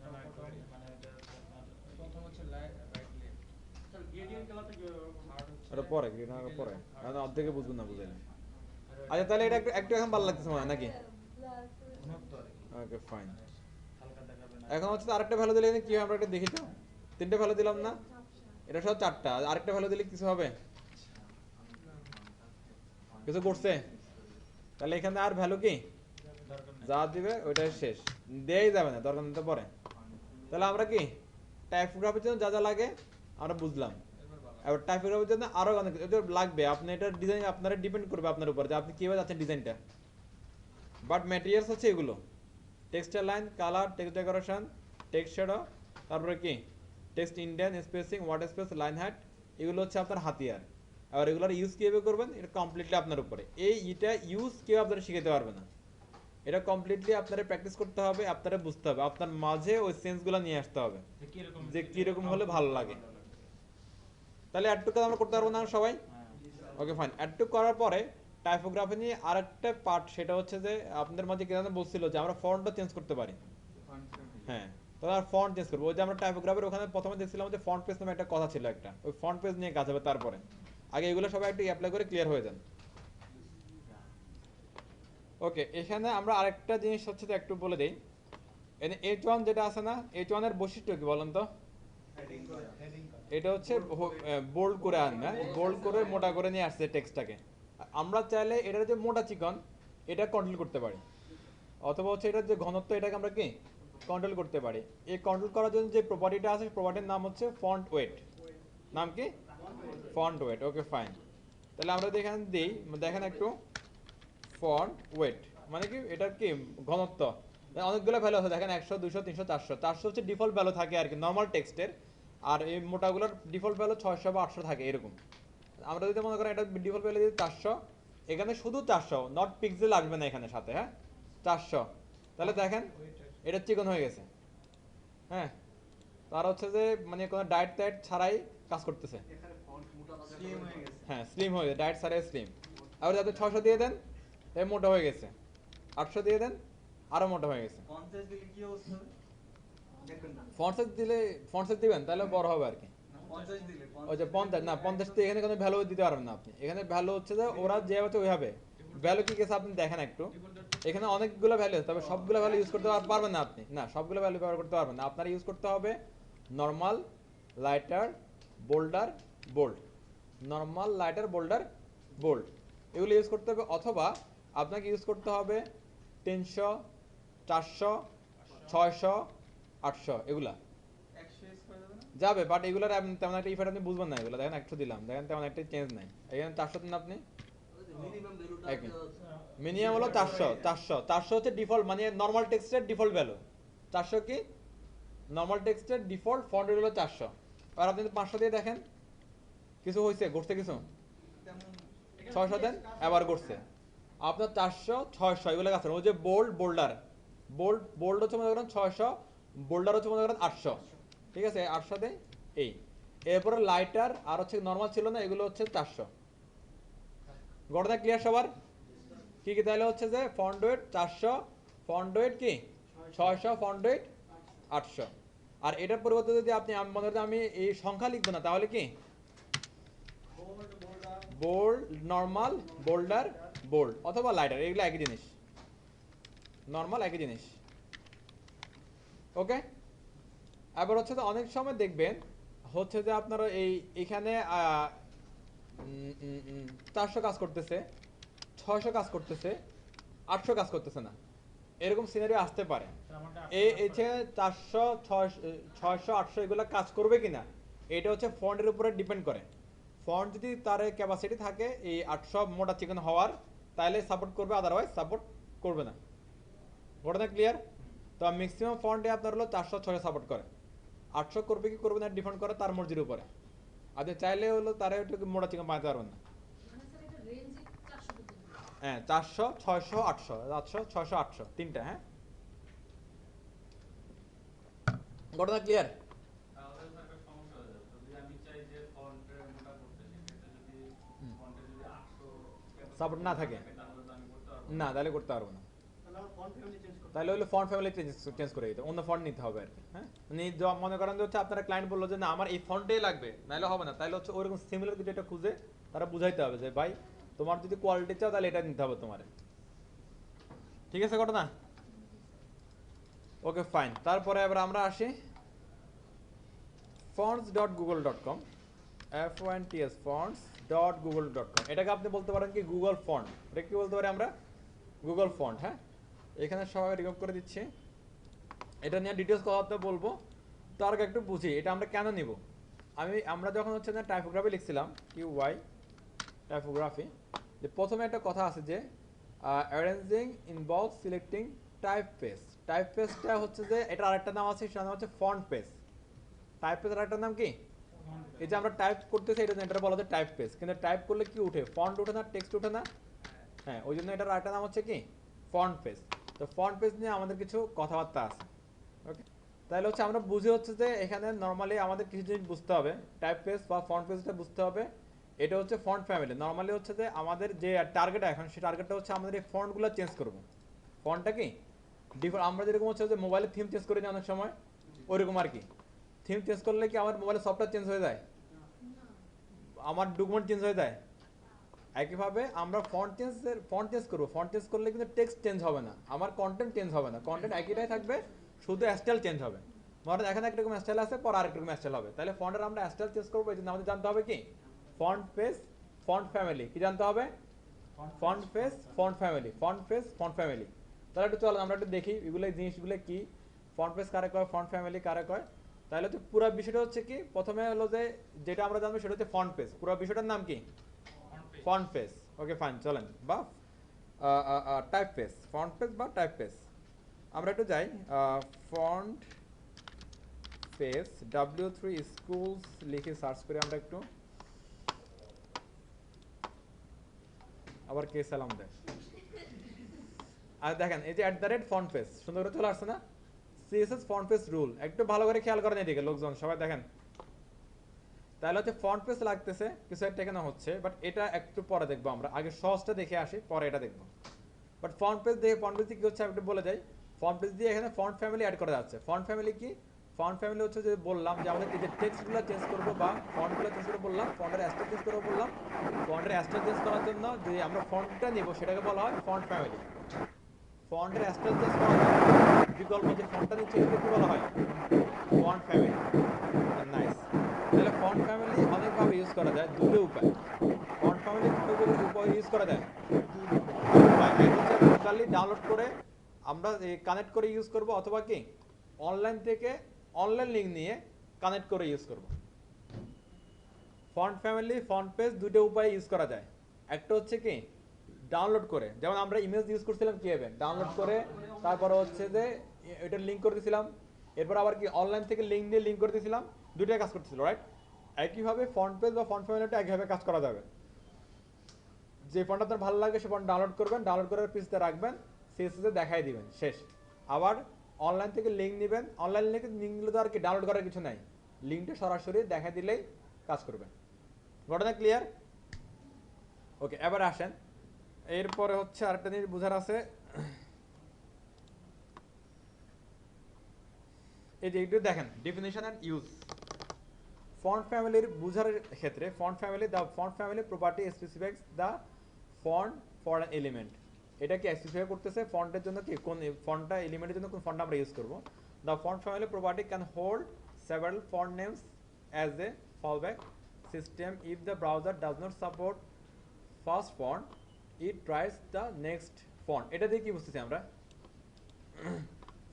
না, না, মানে এটা আপনার প্রথম হচ্ছে রাইট লেফট, স্যার গ্রেডিয়েন্ট কালারটা কি থার্ড হচ্ছে এটা পরে গ্রিন আগে পরে, আমি অর্ধেকে বুঝবেন না বুঝাইলে। আচ্ছা তাহলে এটা একটু একটু এখন ভালো লাগতেছে মনে হয় নাকি? ঘনত্ব আর কি, ওকে ফাইন। হালকা দেখাবে না। এখন হচ্ছে আরেকটা ভ্যালু দিলে কি হয় আমরা একটা দেখি তো। তিনটে ভ্যালু দিলাম না, এটা সব চারটা, আরেকটা ভ্যালু দিলে কিছু হবে? কিছু করছে? তাহলে এখানে আর ভ্যালু কি দরকার নেই। যা দিবে ওইটাই শেষ, দেয়াই যাবে না, দরকার নিতে পরে। তাহলে আমরা কি টাইপোগ্রাফির জন্য যা যা লাগে আমরা বুঝলাম। এবার ভালো এবার টাইপোগ্রাফির জন্য আরো অনেক এটা লাগবে, আপনি এটা ডিজাইন আপনারা ডিপেন্ড করবে আপনার উপর যে আপনি কিভাবে যাচ্ছেন ডিজাইনটা। বাট ম্যাটেরিয়ালস হচ্ছে এগুলো, textile line, colour, text decoration, text shadow, তারপরে কি text Indane, spacing, water space, line height, এগুলো হচ্ছে আপনার হাতিয়ার। আর এগুলোর ইউজ কীভাবে করবেন এটা কমপ্লিটলি আপনার উপরে, এটা ইউজ কেউ আপনারা শিখাতে পারবে না, এটা কমপ্লিটলি আপনারা প্র্যাকটিস করতে হবে, আপনারা বুঝতে হবে, আপনার মাঝে ওই সেন্সগুলো নিয়ে আসতে হবে যে কীরকম হলে ভালো লাগে। তাহলে অ্যাড টু কাজ আমরা করতে পারবো না সবাই? Okay fine. অ্যাড টু করার পরে টাইপোগ্রাফি নিয়ে আরেকটা পার্ট, সেটা হচ্ছে যে আপনাদের মাঝে কেন বলছিল যে আমরা ফন্টটা চেঞ্জ করতে পারি। হ্যাঁ, তাহলে আর ফন্ট চেঞ্জ করবো। ওই যে আমরা টাইপোগ্রাফির ওখানে প্রথমে দেখছিলাম যে ফন্ট পেজ নামে একটা কথা ছিল একটা, ওই ফন্ট পেজ নিয়ে কাজ হবে তারপরে। আগে এগুলো সবাই একটু অ্যাপ্লাই করে ক্লিয়ার হয়ে যান। ওকে, এখানে আমরা আরেকটা জিনিস হচ্ছে যে একটু বলে দিই, এখানে H1 যেটা আছে না, H1 এর বৈশিষ্ট্য কি বলেন তো? এটা হচ্ছে বোল্ড করে আনবে, বোল্ড করে মোটা করে নিয়ে আসছে টেক্সটটাকে। আমরা চাইলে এটার যে মোটা চিকন এটা কন্ট্রোল করতে পারি, অথবা হচ্ছে এটার যে ঘনত্ব এটাকে আমরা কি কন্ট্রোল করতে পারি। এই কন্ট্রোল করার জন্য যে প্রপার্টিটা আছে প্রপার্টির নাম হচ্ছে ফন্ট ওয়েট। নাম কি? Font wait. Okay fine. তাহলে আমরা এখানে দিই, দেখেন একটু ফন্ট ওয়েট মানে কি, এটার কি ঘনত্ব, অনেকগুলো ভ্যালু আছে দেখেন, 100, 200, 300, 400। 400 হচ্ছে ডিফল্ট ভ্যালু থাকে আর কি নর্মাল টেক্সটের, আর এই মোটাগুলোর ডিফল্ট ভ্যালু 600 বা 800 থাকে এরকম। আমরা যদি মনে করেন এটা ডিফল্ট ভ্যালু দিই 400, এখানে শুধু 400, নট পিক্সেল আসবে না এখানে সাথে, হ্যাঁ 400। তাহলে দেখেন এটা চিকন হয়ে গেছে, হ্যাঁ, তার হচ্ছে যে মানে কোনো ডায়েট টাইট ছাড়াই কাজ করতেছে, এখানে ফন্ট মোটা তাজা স্লিম হয়ে গেছে। হ্যাঁ স্লিম হয়ে গেছে, ডায়েট ছাড়াই স্লিম। আবার যাতে 600 দিয়ে দেন এ মোটা হয়ে গেছে, 800 দিয়ে দেন আরো মোটা হয়ে গেছে। কনসেপ্ট দিলে কি অবস্থা হবে? দেখবেন না। ফন্ট সাইজ দিবেন তাহলে বড় হবে আর কি। 50 দিলে ওই যে 50 না 50 তো এখানে কোনো ভ্যালু দিতে পারবেন না আপনি, এখানে ভ্যালু হচ্ছে যে ওরা যে হচ্ছে ওইভাবে ভ্যালু কি গেছে আপনি দেখেন একটু, এখানে অনেকগুলো ভ্যালু আছে, তবে সবগুলো ভ্যালু ইউজ করতে পারবেন না আপনি, না সবগুলো ভ্যালু ব্যবহার করতে পারবেন না। আপনার ইউজ করতে হবে normal, lighter, bolder, bold, normal, lighter, bolder, bold, এগুলো ইউজ করতে হবে। অথবা আপনাকে ইউজ করতে হবে 300, 400, 600, 800 এগুলা 100 ইউজ করে দেবেন না? যাবে, বাট এগুলোর তেমন একটা ইফেক্ট আপনি বুঝবেন না। এগুলো দেখেন 100 দিলাম, দেখেন তেমন একটা চেঞ্জ নাই। এখানে 400 দিন আপনি, মিনিমাম ভ্যালুটা এক মিনিট। মিনিমাম হলো 400, 400, 400 হচ্ছে ডিফল্ট মানে নর্মাল টেক্সটের ডিফল্ট ভ্যালু। 400 কি নর্মাল টেক্সটের ডিফল্ট ফন্ট হলো 400। আর আপনি 500 দিয়ে দেখেন কিছু হয়েছে, ঘটছে কিছু, তেমন 600 দেন এবার ঘটছে আপনার 400, 600 এগুলো কাছে। ওই যে বোল্ড, বোল্ডার, বোল্ড হচ্ছে মনে করেন 600, বোল্ডার হচ্ছে মনে করেন 800, ঠিক আছে 800 দেয় এই। এরপরে লাইটার আর হচ্ছে নর্মাল ছিল না, এগুলো হচ্ছে 400। ঘটনা ক্লিয়ার সবার? কি কি তাহলে হচ্ছে যে ফন্ট ওয়েট 400, ফন্ট ওয়েট কি 600, ফন্ট ওয়েট 800। আর এটার পরিবর্তে যদি আপনি মনে করেন আমি এই সংখ্যা লিখবো না, তাহলে কি bold, bolder, bold, normal, bolder, bold অথবা লাইটার, এগুলো একই জিনিস, নর্মাল একই জিনিস। ওকে, এবার হচ্ছে যে অনেক সময় দেখবেন হচ্ছে যে আপনারা এইখানে 400 কাজ করতেছে, 600 কাজ করতেছে, 800 কাজ করতেছে না, এরকম সিনারি আসতে পারে। এই 400, 600, 800 এগুলো কাজ করবে কিনা এটা হচ্ছে ফন্টের উপরে ডিপেন্ড করে। ফন্ট যদি তার ক্যাপাসিটি থাকে এই 800 মোটা চিকন হওয়ার, তাহলে সাপোর্ট করবে, আদারওয়াইজ সাপোর্ট করবে না। ঘটনা ক্লিয়ার? তো ম্যাক্সিমাম ফন্টে আপনার হলো 400, 600 সাপোর্ট করে। 800 করবে কি করবে না ডিপেন্ড করে তার মর্জির উপরে। আপনি চাইলে হলো তারা একটু মোটা চিকন বানাতে পারবেন না। মানে স্যার এটা রেঞ্জ 400 পর্যন্ত। হ্যাঁ 400, 600, 800, 700, 600, 800 তিনটা। হ্যাঁ ঘটনা ক্লিয়ার? তাহলে তো একটা সমস্যা হয়ে যাবে। যদি আমি চাই যে ফন্টের মোটা করতে, সেক্ষেত্রে যদি ফন্টে যদি 800 সাপোর্ট না থাকে তাহলে তো আমি করতে পারবো না, তাহলে করতে পারবো না। তাহলে আমার ফন্ট ফ্যামিলি চেঞ্জ করতে তাহলে হলো ফন্ট ফ্যামিলি চেঞ্জ করে দিতে, অন্য ফন্ট নিতে হবে আর কি। হ্যাঁ মনে করেন যে হচ্ছে আপনারা ক্লায়েন্ট বললো যে না আমার এই ফন্টেই লাগবে, নাহলে হবে না। তাহলে হচ্ছে ওইরকম সিমিলার কিছু একটা খুঁজে তারা বুঝাইতে হবে যে ভাই তোমার যদি কোয়ালিটি চাও তাহলে এটা নিতে হবে তোমার। ঠিক আছে ঘটনা? Okay fine. তারপরে এবার আমরা আসি fonts.google.com, fonts fonts.google.com, এটাকে আপনি বলতে পারেন কি গুগল ফন্ট। এটা কি বলতে পারি আমরা? Google font. হ্যাঁ এখানে সবাই রিমুভ করে দিচ্ছি, এটা নিয়ে ডিটেলস কথা বলবো। তার আগে একটু বুঝি এটা আমরা কেন নিব। আমরা যখন হচ্ছে না টাইপোগ্রাফি লিখছিলাম QY টাইপোগ্রাফি, যে প্রথমে একটা কথা আছে যে arranging involve selecting type page. Type পেজটা হচ্ছে যে এটা আরেকটা নাম আছে, সেটা নাম হচ্ছে ফন্ট পেজ। টাইপ পেজ আরেকটা নাম কি? এই যে আমরা টাইপ করতেছি এটা বলা হয় টাইপ পেজ, কিন্তু টাইপ করলে কি উঠে? ফন্ট ওঠে না, টেক্সট ওঠে না। হ্যাঁ, ওই জন্য এটার আরেকটা নাম হচ্ছে কি? Font page. তো ফন্ট পেজ নিয়ে আমাদের কিছু কথাবার্তা আছে। ওকে, তাহলে হচ্ছে আমরা বুঝি হচ্ছে যে এখানে নর্মালি আমাদের কিছু জিনিস বুঝতে হবে। টাইপ পেজ বা ফন্ট পেজটা বুঝতে হবে। এটা হচ্ছে ফন্ট ফ্যামিলি। নর্মালি হচ্ছে যে আমাদের যে টার্গেট এখন, সেই টার্গেটটা হচ্ছে আমাদের এই ফন্টগুলো চেঞ্জ করব। ফন্টটা কি আমরা যেরকম হচ্ছে যে মোবাইলের থিম চেঞ্জ করে নিই অনেক সময়, ওইরকম আর কি। থিম চেঞ্জ করলে কি আমার মোবাইলের সফটওয়্যার চেঞ্জ হয়ে যায়? আমার ডকুমেন্ট চেঞ্জ হয়ে যায়। একইভাবে আমরা ফন্ট চেঞ্জ করবো। ফন্ট চেঞ্জ করলে কিন্তু টেক্সট চেঞ্জ হবে না, আমার কন্টেন্ট চেঞ্জ হবে না। কন্টেন্ট একইটাই থাকবে, শুধু স্টাইল চেঞ্জ হবে। মানে এখানে একটা রকম স্টাইল আছে, পর আরেক রকম স্টাইল হবে। তাহলে ফন্টের আমরা স্টাইল চেঞ্জ করবো, এই জন্য আমাদের জানতে হবে কি? Font page, font family. কি জানতে হবে? Font page, font family. Font page, font family. তাহলে একটু চলো আমরা একটু দেখি এগুলো জিনিসগুলো কি। ফন্ট পেজ কারে কয়, ফন্ট ফ্যামিলি কারে কয়। তাহলে তো পুরো বিষয়টা হচ্ছে কি, প্রথমে হলো যে যেটা আমরা জানবো সেটা হচ্ছে ফন্ট পেজ। পুরো বিষয়টার নাম কি? Font page. ওকে ফাইন, চলেন। বা টাইপ পেজ, ফন্ট পেজ বা টাইপ পেজ। আমরা একটু যাই ফন্ট পেজ W3 স্কুলস লিখে সার্চ করে আমরা একটু, আবার কে সালাম দেয়। আর দেখেন এই যে @ফন্ট পেজ সুন্দর করে চলে আসছে না? CSS ফন্ট পেজ রুল একটু ভালো করে খেয়াল করেন এদিকে লোকজন সবাই দেখেন। তাহলে হচ্ছে ফন্ট পেজ লাগতেছে, কিছু একটা এখানে হচ্ছে, বাট এটা একটু পরে দেখবো। আমরা আগে সহজটা দেখে আসি, পরে এটা দেখবো। বাট ফন্ট পেজ দেখে ফন্ট পেজ কি হচ্ছে আমি একটু বলে যাই। ফন্ট পেজ দিয়ে এখানে ফন্ট ফ্যামিলি অ্যাড করা যাচ্ছে। ফন্ট ফ্যামিলি কি? ফন্ট ফ্যামিলি হচ্ছে যে বললাম যে আমাদের যে টেক্সটগুলো চেঞ্জ করবো বা ফন্টগুলো চেঞ্জ করে বললাম, ফন্টের স্টাইল চেঞ্জ করবো বললাম। ফন্টের স্টাইল চেঞ্জ করার জন্য যে আমরা ফন্টটা নিব সেটাকে বলা হয় ফন্ট ফ্যামিলি। ফন্টের স্টাইল চেঞ্জ করার জন্য বিকল্প যে ফন্টটা নিচ্ছে এটাকে কি বলা হয়? Font family. নাইস। তাহলে ফন্ট ফ্যামিলি অনেকভাবে ইউজ করা যায়, দুটো উপায়। ফন্ট ফ্যামিলি দুটো উপায় ইউজ করা যায়। লোকালি ডাউনলোড করে আমরা কানেক্ট করে ইউজ করব, অথবা কি অনলাইন থেকে অনলাইন লিঙ্ক নিয়ে কানেক্ট করে ইউজ করব। ফন্ট ফ্যামিলি, ফন্ট পেজ দুটো উপায় ইউজ করা যায়। একটা হচ্ছে কি ডাউনলোড করে, যেমন আমরা ইমেজ ইউজ করছিলাম কিভাবে ডাউনলোড করে, তারপরে হচ্ছে যে এটা লিঙ্ক করে দিয়েছিলাম, এরপর আবার কি অনলাইন থেকে লিঙ্ক দিয়ে লিঙ্ক করে দিয়েছিলাম, দুটোই কাজ করতেছিল, রাইট? একইভাবে ফন্ট পেজ বা ফন্ট ফ্যামিলিটা একইভাবে কাজ করা যাবে। যে ফন্ট আপনার ভালো লাগে সে ফন্ট ডাউনলোড করবেন, ডাউনলোড করার পিসতে রাখবেন, CSS এ দেখাই দিবেন, শেষ। আবার অনলাইন থেকে লিঙ্ক নেবেন, অনলাইন লিঙ্ক নিলে তো আর কি ডাউনলোড করার কিছু নাই, লিঙ্কটা সরাসরি দেখা দিলেই কাজ করবেন। ঘটনা ক্লিয়ার? ওকে, এবার আসেন এরপরে হচ্ছে আরেকটা জিনিস বোঝার আছে। এই যে একটু দেখেন ডেফিনিশন এন্ড ইউজ। ফন্ট ফ্যামিলির বোঝার ক্ষেত্রে font family, the font family property specifies the font for an element. এটা কি স্পেসিফাই করতেছে ফন্টের জন্য কি কোন ফন্টটা এলিমেন্টের জন্য কোন ফন্টটা আমরা ইউজ করব। The font family property can hold several font names as a fallback system if the browser does not support first font it thrice the next font. এটা দিয়ে কি বুঝতেছি আমরা?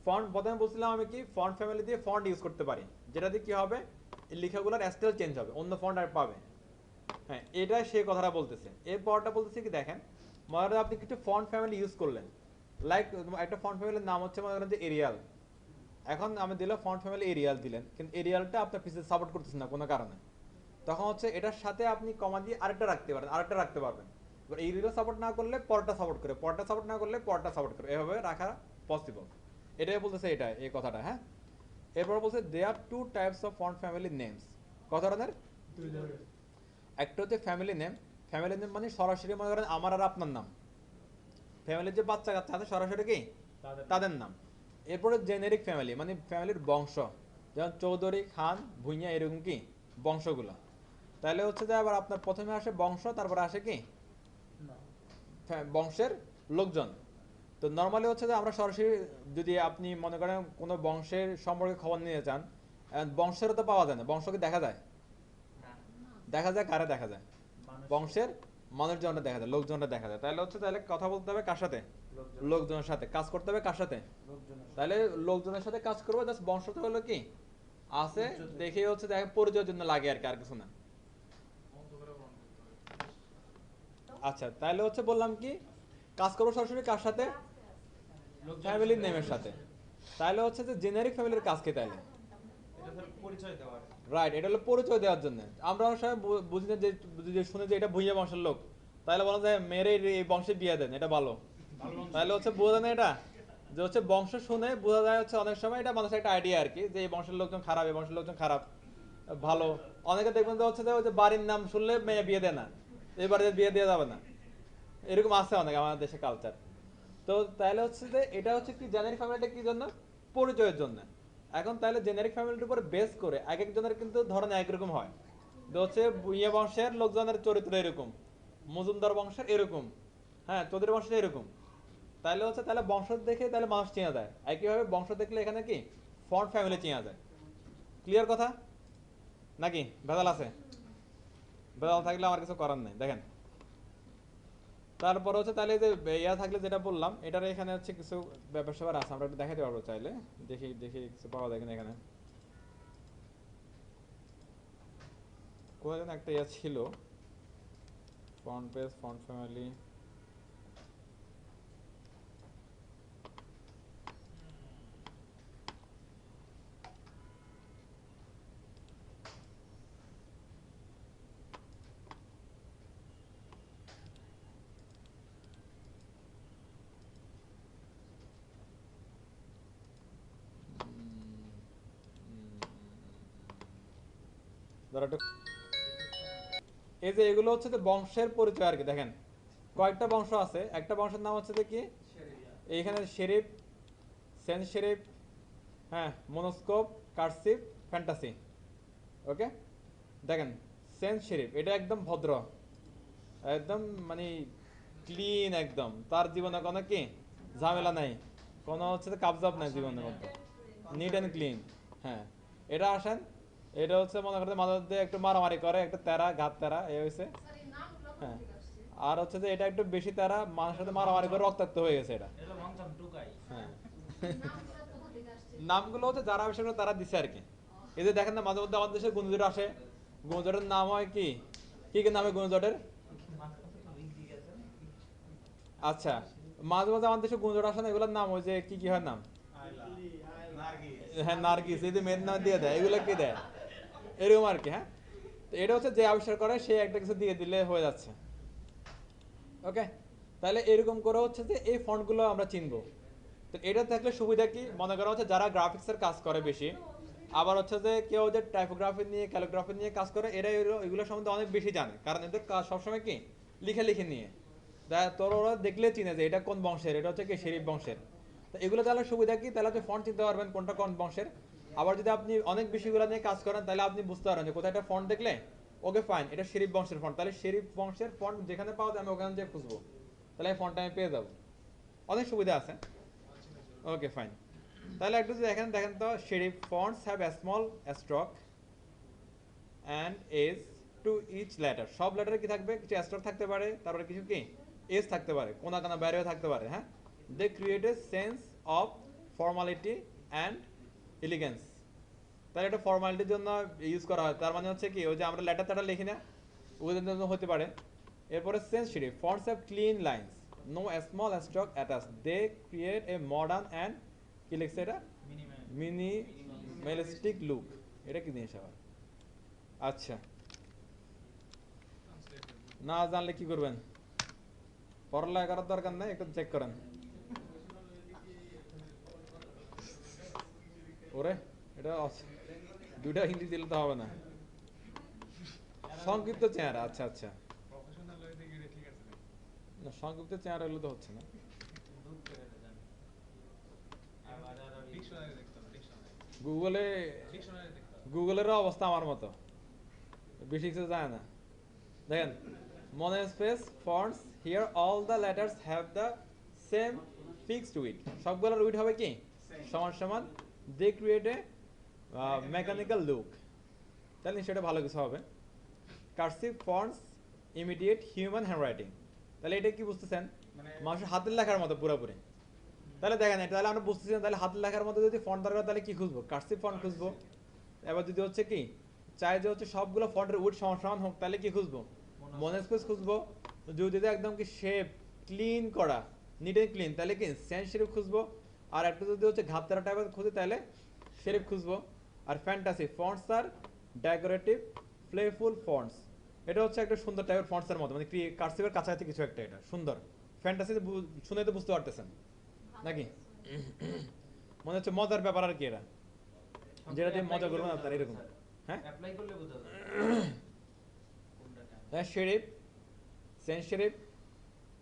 ফন্ট প্রথমে বলছিলাম আমি কি ফন্ট ফ্যামিলি দিয়ে ফন্ট ইউজ করতে পারি, যেটা দিয়ে কি হবে এই লেখাগুলোর স্টাইল চেঞ্জ হবে, অন্য ফন্ট আর পাবে। হ্যাঁ, এটাই সে কথাটা বলতেছে। এরপরটা বলতেছে কি দেখেন, মনে করেন আপনি কিছু ফন্ট ফ্যামিলি ইউজ করলেন, লাইক একটা ফন্ট ফ্যামিলির নাম হচ্ছে মনে করেন যে এরিয়াল। এখন আমি দিলাম ফন্ট ফ্যামিলি এরিয়াল দিলেন, কিন্তু এরিয়ালটা আপনার পিসে সাপোর্ট করতেছে না কোনো কারণে, তখন হচ্ছে এটার সাথে আপনি কমা দিয়ে আরেকটা রাখতে পারেন, আরেকটা রাখতে পারবেন। এবার এরিয়াল সাপোর্ট না করলে পরটা সাপোর্ট করে, পরটা সাপোর্ট না করলে পরটা সাপোর্ট করে, এভাবে রাখা পসিবল। এটাই বলতেছে এটা এই কথাটা। হ্যাঁ, এরপর বলছে they are two types of font family names. কত ধরনের? একটা হচ্ছে ফ্যামিলি নেম। ফ্যামিলি নেম মানে সরাসরি মনে করেন আমার আর আপনার নাম, ফ্যামিলির যে বাচ্চা কাচ্চা আছে সরাসরি কি তাদের নাম। এরপরে জেনেরিক ফ্যামিলি মানে ফ্যামিলির বংশ, যেমন চৌধুরী, খান, ভুঁইয়া, এরকম কি বংশগুলো। তাহলে হচ্ছে যে আবার আপনার প্রথমে আসে বংশ, তারপরে আসে কি বংশের লোকজন। তো নর্মালি হচ্ছে যে আমরা সরাসরি যদি আপনি মনে করেন কোনো বংশের সম্পর্কে খবর নিতে চান, বংশেরও তো পাওয়া যায় না, বংশকে দেখা যায়, দেখা যায় কারা দেখা যায়? বংশের মানুষজনটা দেখা যায়, লোকজনটা দেখা যায়। তাহলে হচ্ছে তাহলে কথা বলতে হবে কার সাথে? লোকজনের সাথে। কাজ করতে হবে কার সাথে? তাহলে লোকজনের সাথে কাজ করবো, জাস্ট বংশটা হলো কি আছে দেখে হচ্ছে দেখেন পরিচয়ের জন্য লাগে আর কি, আর কিছু না। বন্ধ করে বন্ধ করতে হবে। আচ্ছা তাহলে হচ্ছে বললাম কি কাজ করবো সরাসরি কার সাথে, ফ্যামিলির নেমের সাথে। তাহলে হচ্ছে যে জেনারিক ফ্যামিলির কাজ কি তাইলে, এটা ধর পরিচয় দেওয়ার। রাইট, এটা হলো পরিচয় দেওয়ার জন্য। আমরা অনেক সময় বুঝি না যে যদি শুনে যে এটা ভুঁইয়া বংশের লোক, তাহলে বলা যায় মেরে এই বংশে বিয়ে দেন, এটা ভালো। তাহলে হচ্ছে বোঝা যায় না এটা যে হচ্ছে বংশ শুনে বোঝা যায় হচ্ছে অনেক সময় এটা মানুষের একটা আইডিয়া আর কি, যে এই বংশের লোকজন খারাপ, এই বংশের লোকজন খারাপ ভালো। অনেকে দেখবেন যে হচ্ছে যে ওই যে বাড়ির নাম শুনলে মেয়ে বিয়ে দেয় না, এই বাড়িতে বিয়ে দেওয়া যাবে না, এরকম আছে অনেক আমাদের দেশে কালচার। তো তাহলে হচ্ছে যে এটা হচ্ছে কি জেনারিক ফ্যামিলিটা কি জন্য, পরিচয়ের জন্য। এখন তাহলে জেনারিক ফ্যামিলির উপর বেস করে এক একজনের কিন্তু ধরন একরকম হয়। তো হচ্ছে ভুঁইয়া বংশের লোকজনের চরিত্র এরকম, মজুমদার বংশের এরকম, হ্যাঁ তোদের বংশের এরকম। তাহলে হচ্ছে তাহলে বংশ দেখে তাহলে মানুষ চেনা যায়, একইভাবে বংশ দেখলে এখানে কি ফন্ট ফ্যামিলি চেনা যায়। ক্লিয়ার কথা নাকি ভেজাল আছে? ভেজাল থাকলে আমার কিছু করার নেই। দেখেন তারপর হচ্ছে তাহলে যে ইয়া থাকলে যেটা বললাম এটার এখানে হচ্ছে কিছু ব্যাপার স্যাপার আছে, আমরা একটু দেখাতে পারবো চাইলে। দেখি দেখি কিছু পাওয়া যায় কিনা এখানে। কোথায় যেন একটা ইয়া ছিল, ফন্ট পেজ, ফন্ট ফ্যামিলি। ধরো একটু এই যে এগুলো হচ্ছে যে বংশের পরিচয় আর কি। দেখেন কয়েকটা বংশ আছে, একটা বংশের নাম হচ্ছে যে কি এইখানে শেরিফ, সেন্ট শেরিফ, হ্যাঁ মনোস্কোপ, কার্সিভ, ফ্যান্টাসি। ওকে দেখেন সেন্ট শেরিফ এটা একদম ভদ্র, একদম মানে ক্লিন, একদম তার জীবনে কোনো কি ঝামেলা নাই, কোনো হচ্ছে কাবজাব নাই জীবনের মধ্যে, নিট অ্যান্ড ক্লিন। হ্যাঁ এটা আসেন, এটা হচ্ছে মনে করতে মাঝে মধ্যে একটু মারামারি করে, একটা তেরা ঘাত তেরা এ হয়েছে। স্যার এই নামগুলো কোথা হ্যাঁ থেকে আসছে? আর হচ্ছে যে এটা একটু বেশি তেরা, মানুষের সাথে মারামারি করে রক্তাক্ত হয়ে গেছে এটা। এটা লঞ্চন টুকাই। হ্যাঁ এই নামগুলো কোথা থেকে আসছে? নামগুলো হচ্ছে যারা আবিষ্কার করে তারা দিছে আর কি। এই যে দেখেন না মাঝে মধ্যে আমাদের দেশে গুণজট আসে, গুণজটের নাম হয় কি, কি কি নামে গুণজটের? আচ্ছা মাঝে মাঝে আমাদের দেশে গুণজট আসে না, এগুলোর নাম ওই যে কি কি হয় নাম, হ্যাঁ নার্গিস, এই যে মেয়ের নাম দিয়ে দেয়, এগুলো কি দেয় এরকম আর কি। হ্যাঁ তো এটা হচ্ছে যে আবিষ্কার করে সে একটা কিছু দিয়ে দিলে হয়ে যাচ্ছে। ওকে তাহলে এরকম করে হচ্ছে যে এই ফন্টগুলো আমরা চিনবো। তো এটা থাকলে সুবিধা কি, মনে করা হচ্ছে যারা গ্রাফিক্সের কাজ করে বেশি, আবার হচ্ছে যে কেউ যে টাইপোগ্রাফি নিয়ে ক্যালিগ্রাফি নিয়ে কাজ করে, এরা এগুলো সম্বন্ধে অনেক বেশি জানে, কারণ এদের কাজ সবসময় কি লিখে লিখে নিয়ে তোর ওরা দেখলে চিনে যে এটা কোন বংশের, এটা হচ্ছে কি শেরিফ বংশের। তো এগুলো তাহলে সুবিধা কি, তাহলে হচ্ছে ফন্ট চিনতে পারবেন কোনটা কোন বংশের। আবার যদি আপনি অনেক বেশিগুলো নিয়ে কাজ করেন তাহলে আপনি বুঝতে পারবেন যে কোথায় একটা ফন্ট দেখলে ওকে ফাইন এটা শেরিফ বংশের ফন্ট, তাহলে শেরিফ বংশের ফন্ট যেখানে পাওয়া যায় আমি ওখানে যে খুঁজবো, তাহলে এই ফন্টটা আমি পেয়ে যাবো। অনেক সুবিধা আছে। ওকে ফাইন তাহলে একটু যদি দেখেন, দেখেন তো serif fonts have a small stroke and edge to each letter. সব লেটারে কি থাকবে, কিছু স্ট্রোক থাকতে পারে, তারপরে কিছু কি এজ থাকতে পারে, কোনা কানা বাইরেও থাকতে পারে। হ্যাঁ they create a sense of formality and elegance. তাহলে এটা ফর্মালিটির জন্য ইউজ করা হয়, তার মানে হচ্ছে কি ওই যে আমরা লেটার টাটার লিখি না, ওদের জন্য হতে পারে। এরপরে sans serif fonts have clean lines, no small stroke attach, they create a modern and কি লিখছে এটা মিনিমালিস্টিক লুক। এটা কি জিনিস আবার? আচ্ছা না জানলে কি করবেন, পড়ালেখা করার দরকার নেই, একটু চেক করেন। ওরে এটা দুইটা ইংলিশ দিলে তো হবে না, সংক্ষিপ্ত চেহারা। আচ্ছা আচ্ছা প্রফেশনাল হইতে গেলে ঠিক আছে। না সংক্ষিপ্ত চেহারা হলে তো হচ্ছে না। ডিকশনারি দেখতে হবে, ডিকশনারি। গুগলে ডিকশনারি দেখতে হবে। গুগলেরও অবস্থা আমার মতো, বেশি কিছু যায় না। দেখেন monospace fonts here all the letters have the same fixed width, সবগুলোর উইড হবে কি সমান সমান, they create a mechanical look, তাহলে সেটা ভালো কিছু হবে। cursive fonts imitate human handwriting, তাহলে এটা কি বুঝতেছেন, মানুষের হাতের লেখার মতো পুরোপুরি। তাহলে দেখেন এটা তাহলে আমরা বুঝতেছি না, তাহলে হাতের লেখার মতো যদি ফন্ট দরকার তাহলে কি খুঁজবো, কার্সিভ ফন্ট খুঁজবো। এবার যদি হচ্ছে কি চাই যে হচ্ছে সবগুলো ফন্টের উইড সমান সমান হোক, তাহলে কি খুঁজবো? মনোস্পেস খুঁজবো। যদি একদম কি শেপ ক্লিন করা, নিট এন্ড ক্লিন, তাহলে কি স্যান্স শেরিফ খুঁজবো। আর একটা যদি হচ্ছে ঘাপতারা টাইপের খুঁজি তাহলে শেরিফ খুঁজবো। আর ফ্যান্টাসি ফন্টস আর ডেকোরেটিভ প্লেফুল ফন্টস, এটা হচ্ছে একটা সুন্দর টাইপের ফন্টসের মতো, মানে কার্সিভের কাছাকাছি কিছু একটা, এটা সুন্দর। ফ্যান্টাসি শুনে তো বুঝতে পারতেছেন নাকি? মনে হচ্ছে মজার ব্যাপার আর কি, এরা যেটা দিয়ে মজা করবেন আপনার এরকম। হ্যাঁ অ্যাপ্লাই করলে বোঝা যাবে কোনটা কেমন। হ্যাঁ শেরিফ, সেন্স শেরিফ,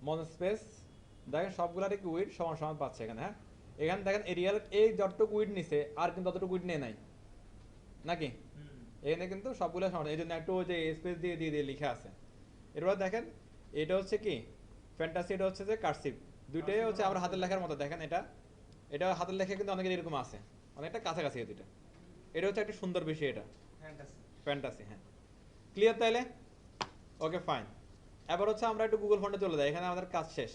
মনোস্পেস, দেখেন সবগুলার কি উইড সমান সমান পাচ্ছে এখানে। হ্যাঁ এখানে দেখেন এরিয়াল এই যতটুকু উইড নিছে আর কিন্তু ততটুকু উইড নেই নাই নাকি? এখানে কিন্তু সবগুলো সমান, এই জন্য একটু ওই যে স্পেস দিয়ে দিয়ে দিয়ে লিখা আছে। এরপর দেখেন এটা হচ্ছে কি ফ্যান্টাসি, এটা হচ্ছে যে কার্সিভ, দুইটাই হচ্ছে আমরা হাতের লেখার মতো। দেখেন এটা এটা হাতের লেখা কিন্তু অনেকের এরকম আছে, অনেকটা কাছাকাছি এই দুইটা। এটা হচ্ছে একটা সুন্দর বিষয়, এটা ফ্যান্টাসি। ফ্যান্টাসি। হ্যাঁ ক্লিয়ার তাইলে? Okay fine. এবার হচ্ছে আমরা একটু গুগল ফন্টে চলে যাই, এখানে আমাদের কাজ শেষ।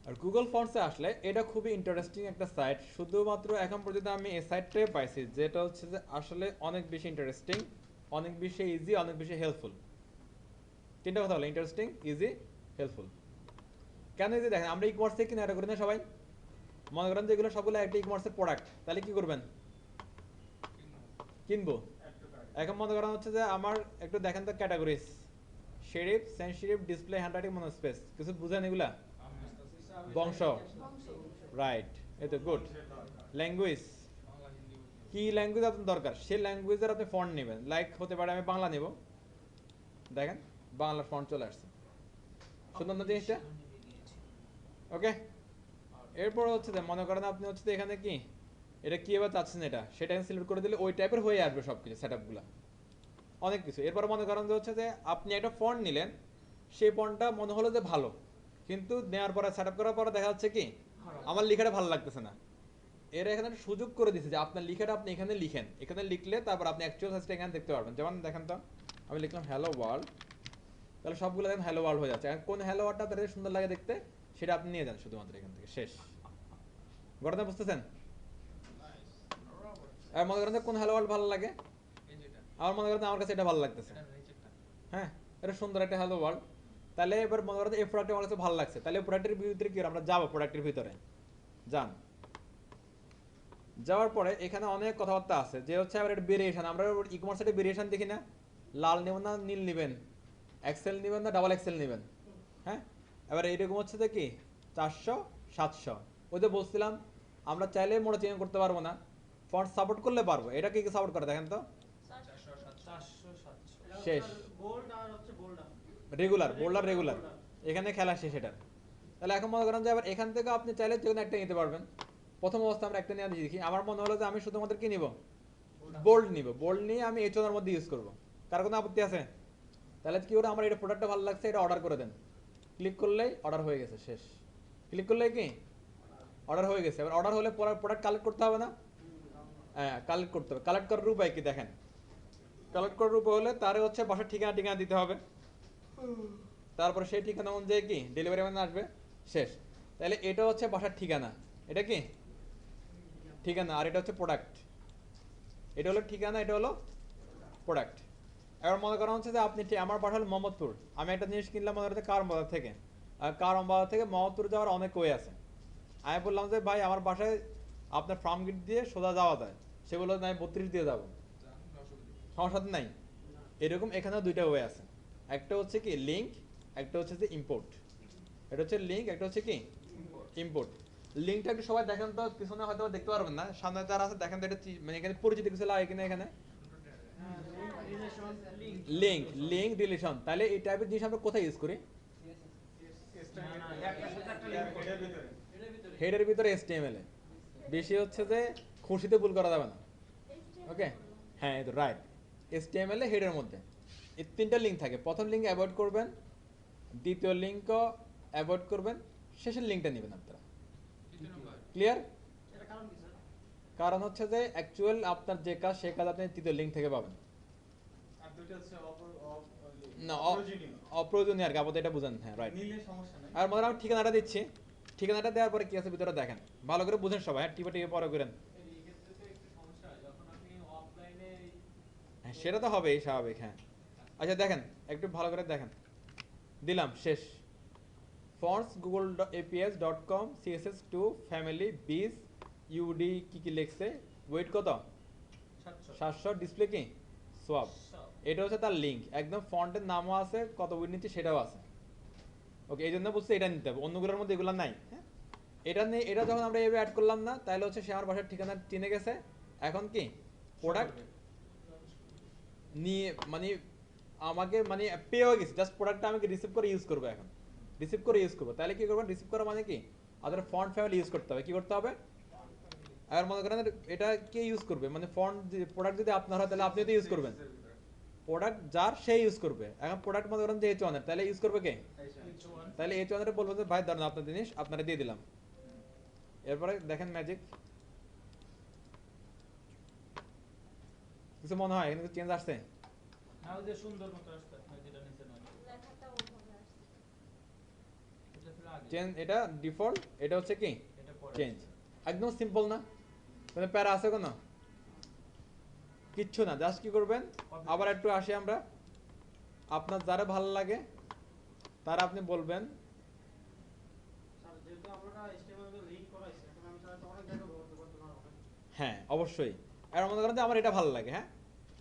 আর গুগল ফন্টসে আসলে এটা খুবই ইন্টারেস্টিং একটা সাইট, শুধুমাত্র এখন পর্যন্ত আমি এই সাইটটাই পাইছি যেটা হচ্ছে যে আসলে অনেক বেশি ইন্টারেস্টিং, অনেক বেশি ইজি, অনেক বেশি হেল্পফুল। তিনটা কথা হলো ইন্টারেস্টিং, ইজি, হেল্পফুল। কেন ইজি? দেখেন আমরা ই কমার্স থেকে কিনে এটা করি না সবাই, মনে করেন যে এগুলো সবগুলো একটা ই কমার্সের প্রোডাক্ট, তাহলে কি করবেন? কিনবো। এখন মনে করেন হচ্ছে যে আমার একটু দেখেন তো categories, serif, sans serif, display, handwriting, monospace, কিছু বুঝেন এগুলা? বংশ, রাইট, এই তো গুড। ল্যাঙ্গুয়েজ, কি ল্যাঙ্গুয়েজ আপনার দরকার সেই ল্যাঙ্গুয়েজের আপনি ফন্ট নেবেন। লাইক হতে পারে আমি বাংলা নেব, দেখেন বাংলার ফন্ট চলে আসছে, সুন্দর না জিনিসটা? ওকে। এরপর হচ্ছে যে মনে করেন আপনি হচ্ছে এখানে কি এটা কি এবার চাচ্ছেন এটা, সেটা সিলেক্ট করে দিলে ওই টাইপের হয়ে আসবে সব কিছু, সেট আপগুলো অনেক কিছু। এরপর মনে করেন যে হচ্ছে যে আপনি একটা ফন্ট নিলেন, সেই ফন্টটা মনে হলো যে ভালো, কিন্তু নেওয়ার পরে সেট আপ করার পরে দেখা যাচ্ছে কি আমার লেখাটা ভালো লাগতেছে না। এরা এখানে একটা সুযোগ করে দিচ্ছে যে আপনার লেখাটা আপনি এখানে লিখেন, এখানে লিখলে তারপর আপনি অ্যাকচুয়াল সাইজটা এখানে দেখতে পারবেন। যেমন দেখেন তো আমি লিখলাম হ্যালো ওয়ার্ল্ড, তাহলে সবগুলো দেখেন হ্যালো ওয়ার্ল্ড হয়ে যাচ্ছে। আর কোন হ্যালো ওয়ার্ল্ডটা তাদের সুন্দর লাগে দেখতে সেটা আপনি নিয়ে যান শুধুমাত্র এখান থেকে, শেষ। ঘটনা বুঝতেছেন? আর মনে করেন যে কোন হ্যালো ওয়ার্ল্ড ভালো লাগে, এই যেটা আমার মনে করেন আমার কাছে এটা ভালো লাগতেছে। এটা নিচেরটা। হ্যাঁ এটা সুন্দর একটা হ্যালো ওয়ার্ল্ড। তাহলে এবার মনে করেন এই প্রোডাক্টটা আমার কাছে ভালো লাগছে, তাহলে প্রোডাক্টের ভিতরে কি আমরা যাবো, প্রোডাক্টের ভিতরে যান। যাওয়ার পরে এখানে অনেক কথাবার্তা আছে যে হচ্ছে আবার এটা ভেরিয়েশন, আমরা ই কমার্স একটা ভেরিয়েশন দেখি না, লাল নেবেন না নীল নেবেন, এক্সেল নেবেন না ডাবল এক্সেল নেবেন। হ্যাঁ এবার এইরকম হচ্ছে যে কি 400 700, ওই যে বলছিলাম আমরা চাইলে মোটা চেঞ্জ করতে পারবো না, ফন্ট সাপোর্ট করলে পারবো। এটা কি সাপোর্ট করে দেখেন তো, 400 700 শেষ। বোল্ড আর হচ্ছে bold up. Regular, bolder regular, এখানে খেলা শেষ এটার। তাহলে এখন মনে করেন যে আবার এখান থেকে আপনি চাইলে যে কোনো একটা নিতে পারবেন। প্রথম অবস্থা আমরা একটা নিয়ে দেখি, আমার মনে হলো যে আমি শুধুমাত্র কি নিব, বোল্ড নিব। বোল্ড নিয়ে আমি এইচওয়ার মধ্যে ইউজ করবো, কার কোনো আপত্তি আছে? তাহলে কি ওরা আমার এটা প্রোডাক্টটা ভালো লাগছে, এটা অর্ডার করে দেন। ক্লিক করলেই অর্ডার হয়ে গেছে, শেষ। ক্লিক করলেই কি অর্ডার হয়ে গেছে। এবার অর্ডার হলে প্রোডাক্ট কালেক্ট করতে হবে না? হ্যাঁ কালেক্ট করতে হবে। কালেক্ট করার উপায় কি দেখেন, কালেক্ট করার উপায় হলে তার হচ্ছে বাসার ঠিকানা ঠিকানা দিতে হবে, তারপরে সেই ঠিকানা অনুযায়ী কি ডেলিভারি ম্যান আসবে, শেষ। তাহলে এটা হচ্ছে বাসার ঠিকানা, এটা কি ঠিকানা, আর এটা হচ্ছে প্রোডাক্ট। এটা হলো ঠিকানা, এটা হলো প্রোডাক্ট। এবার মনে করা হচ্ছে যে আপনি আমার বাসা হলো মোহাম্মদপুর, আমি একটা জিনিস কিনলাম মনে হচ্ছে কারণ বাজার থেকে, আর কারণ বাজার থেকে মোহাম্মদপুর যাওয়ার অনেক ওয়ে আছে। আমি বললাম যে ভাই আমার বাসায় আপনার ফার্ম গেট দিয়ে সোজা যাওয়া যায়, সে বললো না আমি 32 দিয়ে যাবো, সমস্যা তো নাই। এরকম এখানেও দুইটা ওয়ে আছে, একটা হচ্ছে কি লিঙ্ক, একটা হচ্ছে যে ইম্পোর্ট। এটা হচ্ছে লিঙ্ক, একটা হচ্ছে কি ইম্পোর্ট। লিঙ্কটা একটু সবাই দেখেন তো, পিছনে হয়তো দেখতে পারবেন না, সামনে যারা আছে দেখেন তো, এটা মানে এখানে পরিচিত কিছু লাগে কিনা এখানে, relation link. Link, link relation. তাহলে এই টাইপের জিনিস আমরা কোথায় ইউজ করি? একটার সাথে একটা লিংক করে এটার ভিতরে হেডের ভিতরে HTML এ। বেশি হচ্ছে যে খুশিতে ভুল করা যাবে না, ওকে? হ্যাঁ এই তো রাইট, HTML এ হেডের মধ্যে এই তিনটা লিঙ্ক থাকে। প্রথম লিঙ্ক অ্যাভয়েড করবেন, দ্বিতীয় লিঙ্কও অ্যাভয়েড করবেন, শেষের লিঙ্কটা নেবেন আপনারা। ক্লিয়ার? এটা কারণ কি স্যার? কারণ হচ্ছে যে অ্যাকচুয়াল আপনার যে কাজ সে কাজ আপনি তৃতীয় লিঙ্ক থেকে পাবেন আর দুইটা হচ্ছে না, অপ্রয়োজনীয়। অপ্রয়োজনীয় আর কি, আপাতত এটা বুঝেন। হ্যাঁ রাইট। নিলে সমস্যা নাই। আর মনে হয় আমি ঠিকানাটা দিচ্ছি, ঠিকানাটা দেওয়ার পরে কি আছে ভিতরে দেখেন, ভালো করে বুঝেন সবাই। হ্যাঁ টিপে টিপে পরে করেন। এই ক্ষেত্রে তো একটু সমস্যা হয়, যখন আপনি হ্যাঁ সেটা তো হবেই স্বাভাবিক, হ্যাঁ। আচ্ছা দেখেন, একটু ভালো করে দেখেন, দিলাম শেষ। Fonts Google APIs dot com CSS two family বিস ইউডি কি লিখছে, ওয়েট কত 700, ডিসপ্লে কি সোয়াপ। এটা হচ্ছে তার লিঙ্ক, একদম ফন্টের নামও আছে, কত উইড নিচ্ছে সেটাও আছে। ওকে, এই জন্য বুঝতে এটা নিতে হবে, অন্যগুলোর মধ্যে এগুলো নাই, হ্যাঁ। এটা নিয়ে এটা যখন আমরা এভাবে অ্যাড করলাম না, তাহলে হচ্ছে সে আমার বাসার ঠিকানা চিনে গেছে। এখন কি প্রোডাক্ট নিয়ে মানে আমাকে মানে পেয়ে গেছে, জাস্ট প্রোডাক্টটা আমাকে রিসিভ করে ইউজ করবো। এখন রিসিভ করে ইউজ করবো, তাহলে কি করবেন, রিসিভ করা মানে কি আমাদের ফন্ট ফ্যামিলি ইউজ করতে হবে। কি করতে হবে, আর মনে করেন এটা কে ইউজ করবে, মানে ফন্ট প্রোডাক্ট যদি আপনার হয় তাহলে আপনি তো ইউজ করবেন, প্রোডাক্ট যার সে ইউজ করবে। এখন প্রোডাক্ট মনে করেন যে H1 এর, তাহলে ইউজ করবে কে, তাহলে H1 এর বলবো যে ভাই ধরেন আপনার জিনিস আপনারা দিয়ে দিলাম। এরপরে দেখেন ম্যাজিক, কিছু মনে হয় এখানে চেঞ্জ আসছে? না ওই যে সুন্দর মতো আসছে আপনার যেটা নিচে না লেখাটা ওভাবে আসছে। এটা ছিল আগে চেঞ্জ, এটা ডিফল্ট, এটা হচ্ছে কি এটা পরে চেঞ্জ। একদম সিম্পল না, মানে প্যারা আছে কোনো কিচ্ছু না। জাস্ট কি করবেন, আবার একটু আসি আমরা, আপনার যারা ভালো লাগে তারা আপনি বলবেন। স্যার যেহেতু আমরা HTML এর লিংক করাইছি এখন আমি স্যার তো অনেক জায়গায় ব্যবহার করতে পারবো। হ্যাঁ অবশ্যই, আর মনে করেন যে আমার এটা ভালো লাগে, হ্যাঁ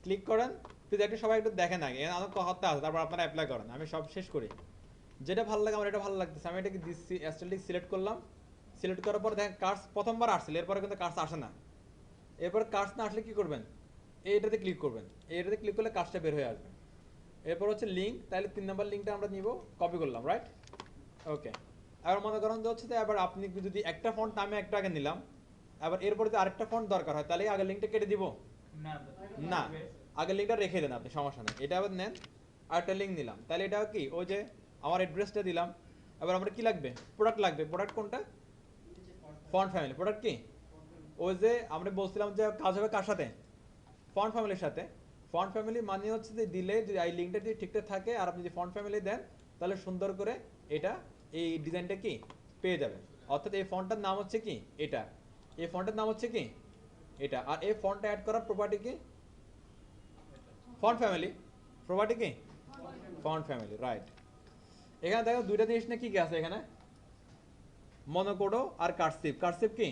ক্লিক করেন। প্লিজ একটু সবাই একটু দেখেন আগে, আমার কথা আছে, তারপর আপনারা অ্যাপ্লাই করেন। আমি সব শেষ করি, যেটা ভালো লাগে আমার এটা ভালো লাগতেছে, আমি এটাকে দিচ্ছি অ্যাস্টেলিক সিলেক্ট করলাম। সিলেক্ট করার পর দেখেন কার্স প্রথমবার আসছিল, এরপরে কিন্তু কার্স আসে না। এরপর কার্স না আসলে কি করবেন, এইটাতে ক্লিক করবেন, এইটাতে ক্লিক করলে কার্সটা বের হয়ে আসবে। এরপর হচ্ছে লিঙ্ক, তাহলে 3 নম্বর লিঙ্কটা আমরা নিব, কপি করলাম, রাইট। ওকে, এবার মনে করেন যে হচ্ছে যে এবার আপনি যদি একটা ফন্ট আমি একটা আগে নিলাম, এবার এরপরে যদি আরেকটা ফন্ট দরকার হয় তাহলে আগের লিঙ্কটা কেটে দিব না না, আগের লিঙ্কটা রেখে দেন আপনি, সমস্যা নেই। এটা আবার নেন, আরেকটা লিঙ্ক নিলাম, তাহলে এটা কি ওই যে আমার অ্যাড্রেসটা দিলাম। এবার আমার কি লাগবে, প্রোডাক্ট লাগবে। প্রোডাক্ট কোনটা, ফন্ট ফ্যামিলি। প্রোডাক্ট কি ওই যে আমরা বলছিলাম যে কাজ হবে কার সাথে, ফন্ট ফ্যামিলির সাথে। ফন্ট ফ্যামিলি মানে হচ্ছে যে দিলে যদি এই লিঙ্কটা যদি ঠিকঠাক থাকে আর আপনি যদি ফন্ট ফ্যামিলি দেন, তাহলে সুন্দর করে এটা এই ডিজাইনটা কি পেয়ে যাবেন। অর্থাৎ এই ফন্টটার নাম হচ্ছে কি এটা, এই ফন্টের নাম হচ্ছে কি এটা, আর এই ফন্টটা অ্যাড করার প্রপার্টি কি ফন্ট ফ্যামিলি। প্রপার্টি কি ফন্ট ফ্যামিলি, রাইট। এখানে দেখো দুইটা জিনিস না কি কি আছে এখানে, মনোকোডো আর কার্সিভ। কার্সিভ কি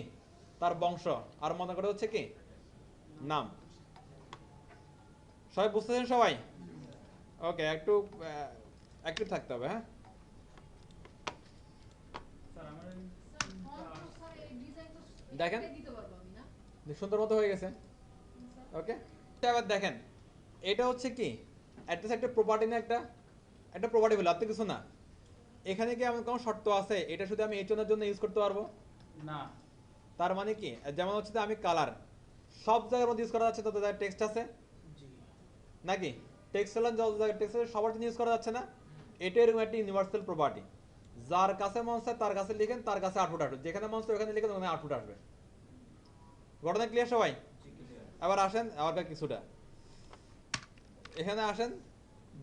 তার বংশ, আর মনোকোডো হচ্ছে কি নাম। সবাই বুঝতেছেন সবাই? ওকে, একটু অ্যাক্টিভ থাকতে হবে, হ্যাঁ। স্যার আমার স্যার ফন্ট তো স্যার এই ডিজাইন তো দেখেন। এটাই দিতে পারবো আমি না সুন্দর মতো হয়ে গেছে, স্যার। ওকে। এবার দেখেন, এটা হচ্ছে কি অ্যাড্রেস একটা প্রপার্টি না, একটা একটা প্রপার্টি বলে, আর তো কিছু না। এখানে কি এমন কোনো শর্ত আছে এটা শুধু আমি H1 এর জন্য ইউজ করতে পারবো? না তার মানে কি, যেমন হচ্ছে যে আমি কালার সব জায়গার মধ্যে ইউজ করা যাচ্ছে, তত জায়গায় টেক্সট আছে জি নাকি, টেক্সট হলেন যত জায়গায় টেক্সট আছে সবার জন্য ইউজ করা যাচ্ছে না। এটা এরকম একটা ইউনিভার্সাল প্রপার্টি, যার কাছে মন চায় তার কাছে লিখেন, তার কাছে আউটপুট আসবে, যেখানে মন চায় ওখানে লিখেন ওখানে আউটপুট আসবে। ঘটনা ক্লিয়ার সবাই? জি ক্লিয়ার এবার আসেন আবার কিছুটা এখানে আসেন,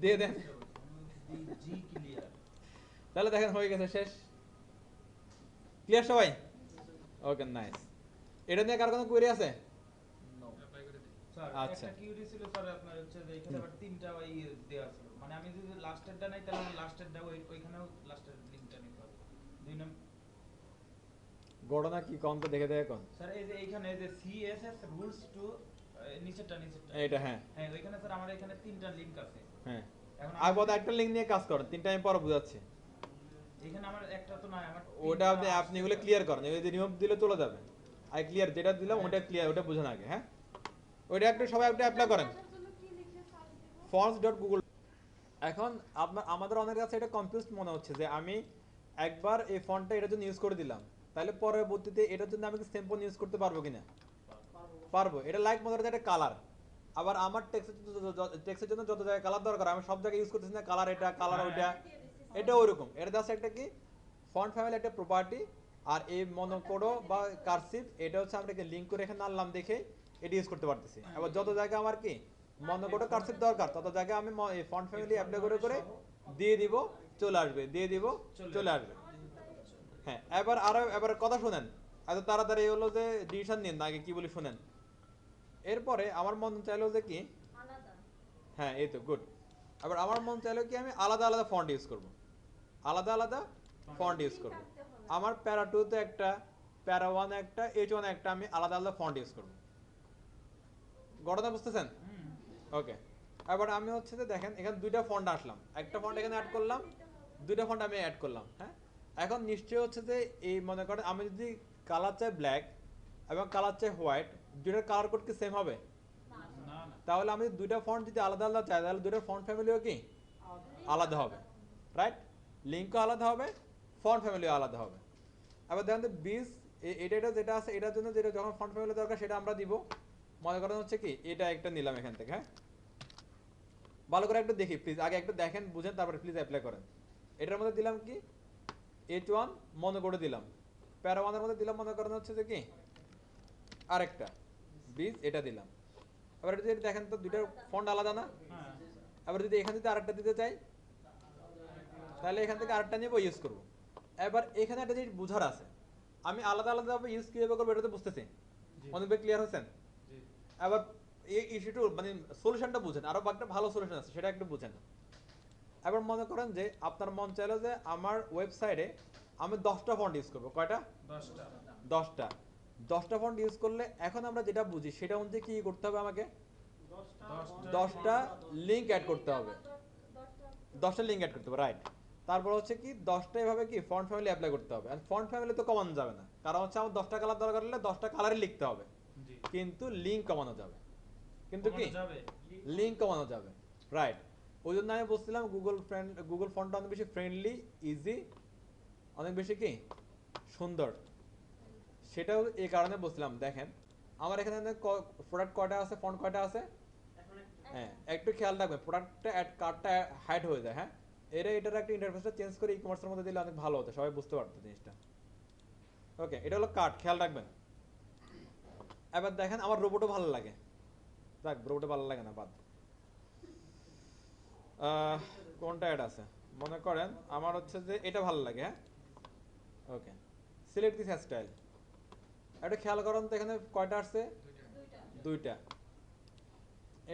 দিয়ে দেন, জি ক্লিয়ার তাহলে দেখেন হয়ে গেছে, শেষ। ক্লিয়ার সবাই? ওকে, নাইস। এটা নিয়ে কার কোনো কোয়েরি আছে? নো অ্যাপ্লাই করে দিই। স্যার আচ্ছা। একটা কিউরি ছিল স্যার আপনার হচ্ছে যে এখানে আবার তিনটা ওই দেয়া ছিল, মানে আমি যদি লাস্টেরটা নাই তাহলে আমি লাস্টেরটা ওইখানেও লাস্টের লিংকটা নিতে পারবো। দুই নাম ঘটনা কি কম তো দেখে দেখে কোন স্যার এই যে এইখানে এই যে সিএসএস রুলস টু নিচেরটা এটা, হ্যাঁ হ্যাঁ ওইখানে স্যার আমার এখানে তিনটা লিংক আছে। হ্যাঁ। এখন আর বোধ একটা লিঙ্ক নিয়ে কাজ করেন, তিনটা আমি পরে বুঝাচ্ছি। এখানে আমার একটা তো নাই, আমার ওটা আপনি এগুলো ক্লিয়ার করেন, এই যে রিমুভ দিলে চলে যাবে। আই ক্লিয়ার যেটা দিলাম ওটা ক্লিয়ার, ওটা বুঝেন আগে, হ্যাঁ। ওইটা একটু সবাই একটু অ্যাপ্লাই করেন, আসার জন্য কি লিখে সার্চ দেব? fonts.google। এখন আমাদের অনেক কাছে এটা কনফিউজড মনে হচ্ছে যে আমি একবার এই ফন্টটা এটার জন্য ইউজ করে দিলাম, তাহলে পরবর্তীতে এটার জন্য আমি কি সেম ফন্ট ইউজ করতে পারবো কিনা? পারবো। এটা লাইক মনে হচ্ছে একটা কালার, আবার আমার টেক্সটের জন্য যত জায়গায় কালার দরকার আমি সব জায়গায় ইউজ করতেছি না, কালার এটা কালার ওইটা, এটা ওইরকম। এটা জাস্ট একটা কি ফন্ট ফ্যামিলি একটা প্রপার্টি, আর এই মনোকোডো বা কার্সিভ এটা হচ্ছে আমরা লিঙ্ক করে এখানে আনলাম দেখে এটা ইউজ করতে পারতেছি। এবার যত জায়গায় আমার কি মনোকোডো কার্সিভ দরকার তত জায়গায় আমি এই ফন্ট ফ্যামিলি অ্যাপ্লাই করে করে দিয়ে দিব, চলে আসবে, দিয়ে দিব চলে আসবে। হ্যাঁ, এবার কথা শুনেন, এত তাড়াতাড়ি হলো যে ডিসিশন নিন না, আগে কি বলি শুনেন। এরপরে আমার মন চাইলো যে কি আলাদা হ্যাঁ এই তো গুড। আবার আমার মন চাইলো কি আমি আলাদা আলাদা ফন্ট ইউজ করব, আলাদা আলাদা ফন্ট ইউজ করব। আমার প্যারা 2 তে একটা, প্যারা 1 একটা, H1 একটা, আমি আলাদা আলাদা ফন্ট ইউজ করব। ঘটনা বুঝতেছেন? ওকে। এবার আমি হচ্ছে যে দেখেন এখানে দুইটা ফন্ট আসলাম, একটা ফন্ট এখানে অ্যাড করলাম, দুইটা ফন্ট আমি অ্যাড করলাম। হ্যাঁ, এখন নিশ্চয়ই হচ্ছে যে এই মনে করেন আমি যদি কালার চাই ব্ল্যাক এবং কালার চাই হোয়াইট, দুইটার কালার কোড কি সেম হবে? না না তাহলে আমি দুইটা ফন্ট যদি আলাদা আলাদা চাই তাহলে দুইটা ফন্ট ফ্যামিলিও কি আলাদা হবে, রাইট? লিঙ্কও আলাদা হবে, ফন্ট ফ্যামিলিও আলাদা হবে। এবার দেখেন তো বিস এটা এটা যেটা আছে এটার জন্য যেটা যখন ফন্ট ফ্যামিলি দরকার সেটা আমরা দিব। মনে করেন হচ্ছে কি এটা একটা নিলাম এখান থেকে। হ্যাঁ, ভালো করে একটু দেখি প্লিজ, আগে একটু দেখেন বুঝেন তারপরে প্লিজ অ্যাপ্লাই করেন। এটার মধ্যে দিলাম কি H1 মনে করে দিলাম, প্যারা 1 এর মধ্যে দিলাম মনে করেন হচ্ছে যে কি আরেকটা বিস এটা দিলাম। এবার এটা যদি দেখেন তো দুইটার ফন্ট আলাদা না? হ্যাঁ এবার যদি এখান থেকে আরেকটা দিতে চাই তাহলে এখান থেকে আরেকটা নিয়ে ইউজ করব। এবার এখানে একটা জিনিস বুঝার আছে, আমি আলাদা আলাদাভাবে ইউজ কিভাবে করবো এটা তো বুঝতেছি, অনেকবার ক্লিয়ার হয়েছেন? জি এবার এই ইস্যুটা মানে সলিউশনটা বুঝেন, আরো একটা ভালো সলিউশন আছে সেটা একটু বুঝেন। এবার মনে করেন যে আপনার মন চাইলো যে আমার ওয়েবসাইটে আমি 10টা ফন্ট ইউজ করবো, কয়টা? 10টা 10টা। 10টা ফন্ট ইউজ করলে এখন আমরা যেটা বুঝি সেটা অনুযায়ী কি করতে হবে আমাকে? 10টা লিঙ্ক অ্যাড করতে হবে, 10টা লিঙ্ক অ্যাড করতে হবে, রাইট? তারপর হচ্ছে কি 10টা এভাবে কি ফন্ট ফ্যামিলি অ্যাপ্লাই করতে হবে। আর ফন্ট ফ্যামিলি তো কমানো যাবে না, কারণ হচ্ছে আমার 10টা কালার দরকার হলে 10টা কালারই লিখতে হবে, জি কিন্তু লিঙ্ক কমানো যাবে। কিন্তু কি কমানো যাবে লিঙ্ক কমানো যাবে, রাইট? ওই জন্য আমি বলছিলাম গুগল ফন্টটা অনেক বেশি ফ্রেন্ডলি, ইজি, অনেক বেশি কি সুন্দর। সেটাও এই কারণে বলছিলাম। দেখেন আমার এখানে প্রোডাক্ট কয়টা আছে, ফন্ট কয়টা আছে? হ্যাঁ, একটু খেয়াল রাখবেন প্রোডাক্টটা কার্ডটা হাইড হয়ে যায়। হ্যাঁ, এটার একটা ইন্টারফেসটা চেঞ্জ করে ই কমার্সের মধ্যে দিলে অনেক ভালো হতো, সবাই বুঝতে পারতো জিনিসটা। ওকে, এটা হলো কার্ড, খেয়াল রাখবেন। এবার দেখেন আমার রোবটও ভালো লাগে, দেখ রোবটও ভালো লাগে না বাদ। কোনটা অ্যাড আছে মনে করেন আমার হচ্ছে যে এটা ভালো লাগে। হ্যাঁ, ওকে, সিলেক্ট দিস হেয়ারস্টাইল। এটা খেয়াল করেন তো এখানে কয়টা আসছে? দুইটা।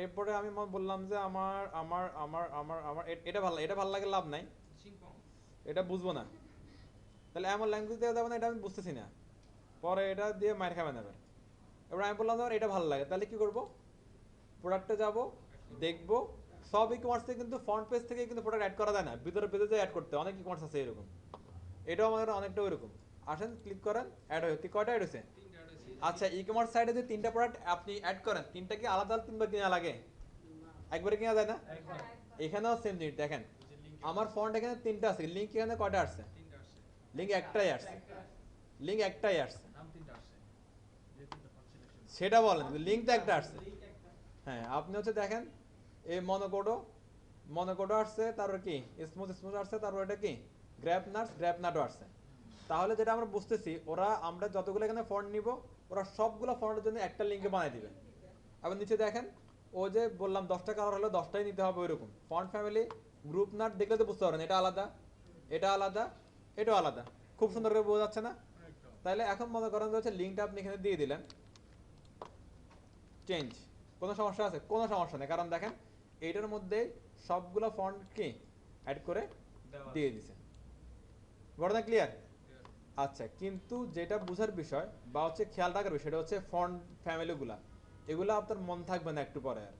এরপরে আমি বললাম যে আমার আমার আমার আমার আমার এটা ভালো লাগে, লাভ নাই, সিংপং এটা বুঝবো না। তাহলে এমন ল্যাঙ্গুয়েজ দেওয়া যাবে না, এটা আমি বুঝতেছি না, পরে এটা দিয়ে মার খাবেন এবার। এবার আমি বললাম আমার এটা ভালো লাগে, তাহলে কি করব? প্রোডাক্টে যাব, দেখব। সব ই কমার্সে কিন্তু ফ্রন্ট পেজ থেকে কিন্তু প্রোডাক্ট অ্যাড করা যায় না, ভিতরে পেজে যায় অ্যাড করতে, অনেক ই কমার্স আছে এরকম। এটাও আমাদের অনেকটা ওইরকম। আসেন ক্লিক করেন, অ্যাড হয়ে কয়টা অ্যাড হয়েছে? তিনটা আছে আচ্ছা, ই কমার্স সাইটে যদি 3টা প্রোডাক্ট আপনি অ্যাড করেন, 3টা কি আলাদা আলাদা 3বার কিনা লাগে? একবারে কিনা যায় না? একবার এখানেও সেম জিনিস দেখেন, আমার ফন্ট এখানে 3টা আছে, লিঙ্ক এখানে কয়টা আসছে? তিনটা আসছে লিঙ্ক একটাই আসছে, লিঙ্ক একটাই আসছে। নাম তিনটা আসছে যে তিনটা ফন্ট সিলেকশন সেটা বলেন, লিঙ্ক তো একটা আসছে। হ্যাঁ, আপনি হচ্ছে দেখেন এই মনোকোডো আসছে, তারপর কি স্মুথ আসছে, তারপর এটা কি গ্র্যাপ নাটও আসছে। তাহলে যেটা আমরা বুঝতেছি আমরা যতগুলো এখানে ফন্ট নিব ওরা সবগুলো ফন্টের জন্য একটা লিঙ্কে বানিয়ে দিবে। আবার নিচে দেখেন ও যে বললাম 10টা কালার হলে 10টাই নিতে হবে, ওইরকম ফন্ট ফ্যামিলি গ্রুপ নাট দেখলে তো বুঝতে পারেন এটা আলাদা, এটা আলাদা, এটাও আলাদা, খুব সুন্দর করে বোঝা যাচ্ছে না? একদম তাহলে এখন মনে করেন যে হচ্ছে লিঙ্কটা আপনি এখানে দিয়ে দিলেন, চেঞ্জ, কোনো সমস্যা আছে? কোনো সমস্যা নেই, কারণ দেখেন এইটার মধ্যে সবগুলো ফন্ট কি অ্যাড করে দেওয়া দিয়ে দিছে। ঘটনা ক্লিয়ার? আচ্ছা, কিন্তু যেটা বোঝার বিষয় বা হচ্ছে খেয়াল রাখার বিষয় সেটা হচ্ছে ফন্ট ফ্যামিলিগুলা, এগুলো আপনার মন থাকবে না একটু পরে। আর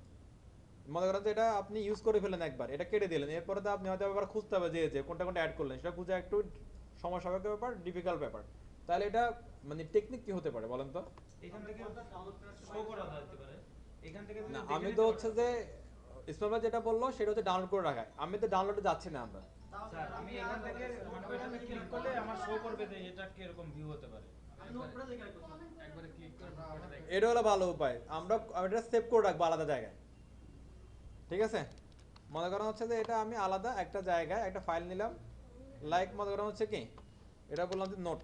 মনে করেন যে এটা আপনি ইউজ করে ফেলেন একবার, এটা কেটে দিলেন, এরপরে তো আপনি হয়তো আবার খুঁজতে হবে যে কোনটা কোনটা অ্যাড করলেন, সেটা খুঁজে একটু সমস্যা ব্যাপার, ডিফিকাল্ট ব্যাপার। তাহলে এটা মানে টেকনিক কি হতে পারে বলেন তো? এখান থেকে শো করা যেতে পারে, এখান থেকে যদি না, দেখে আমি নিতে তো পারো। হচ্ছে যে ইসমাইল ভাই যেটা বললো সেটা হচ্ছে ডাউনলোড করে রাখা, আমি তো ডাউনলোডে যাচ্ছি না আমরা। স্যার আমি এখান থেকে মানে ওইখানে ক্লিক করলে আমার শো করবে যে এটা কি এরকম ভিউ হতে পারে। একবারে ক্লিক করে ফটোটা দেখ এটা হলো ভালো উপায়, আমি এটা সেভ করে রাখবো আলাদা জায়গায়, ঠিক আছে? মনে করেন হচ্ছে যে এটা আমি আলাদা একটা জায়গায় একটা ফাইল নিলাম, লাইক মনে করেন হচ্ছে কি এটা বললাম যে নোট।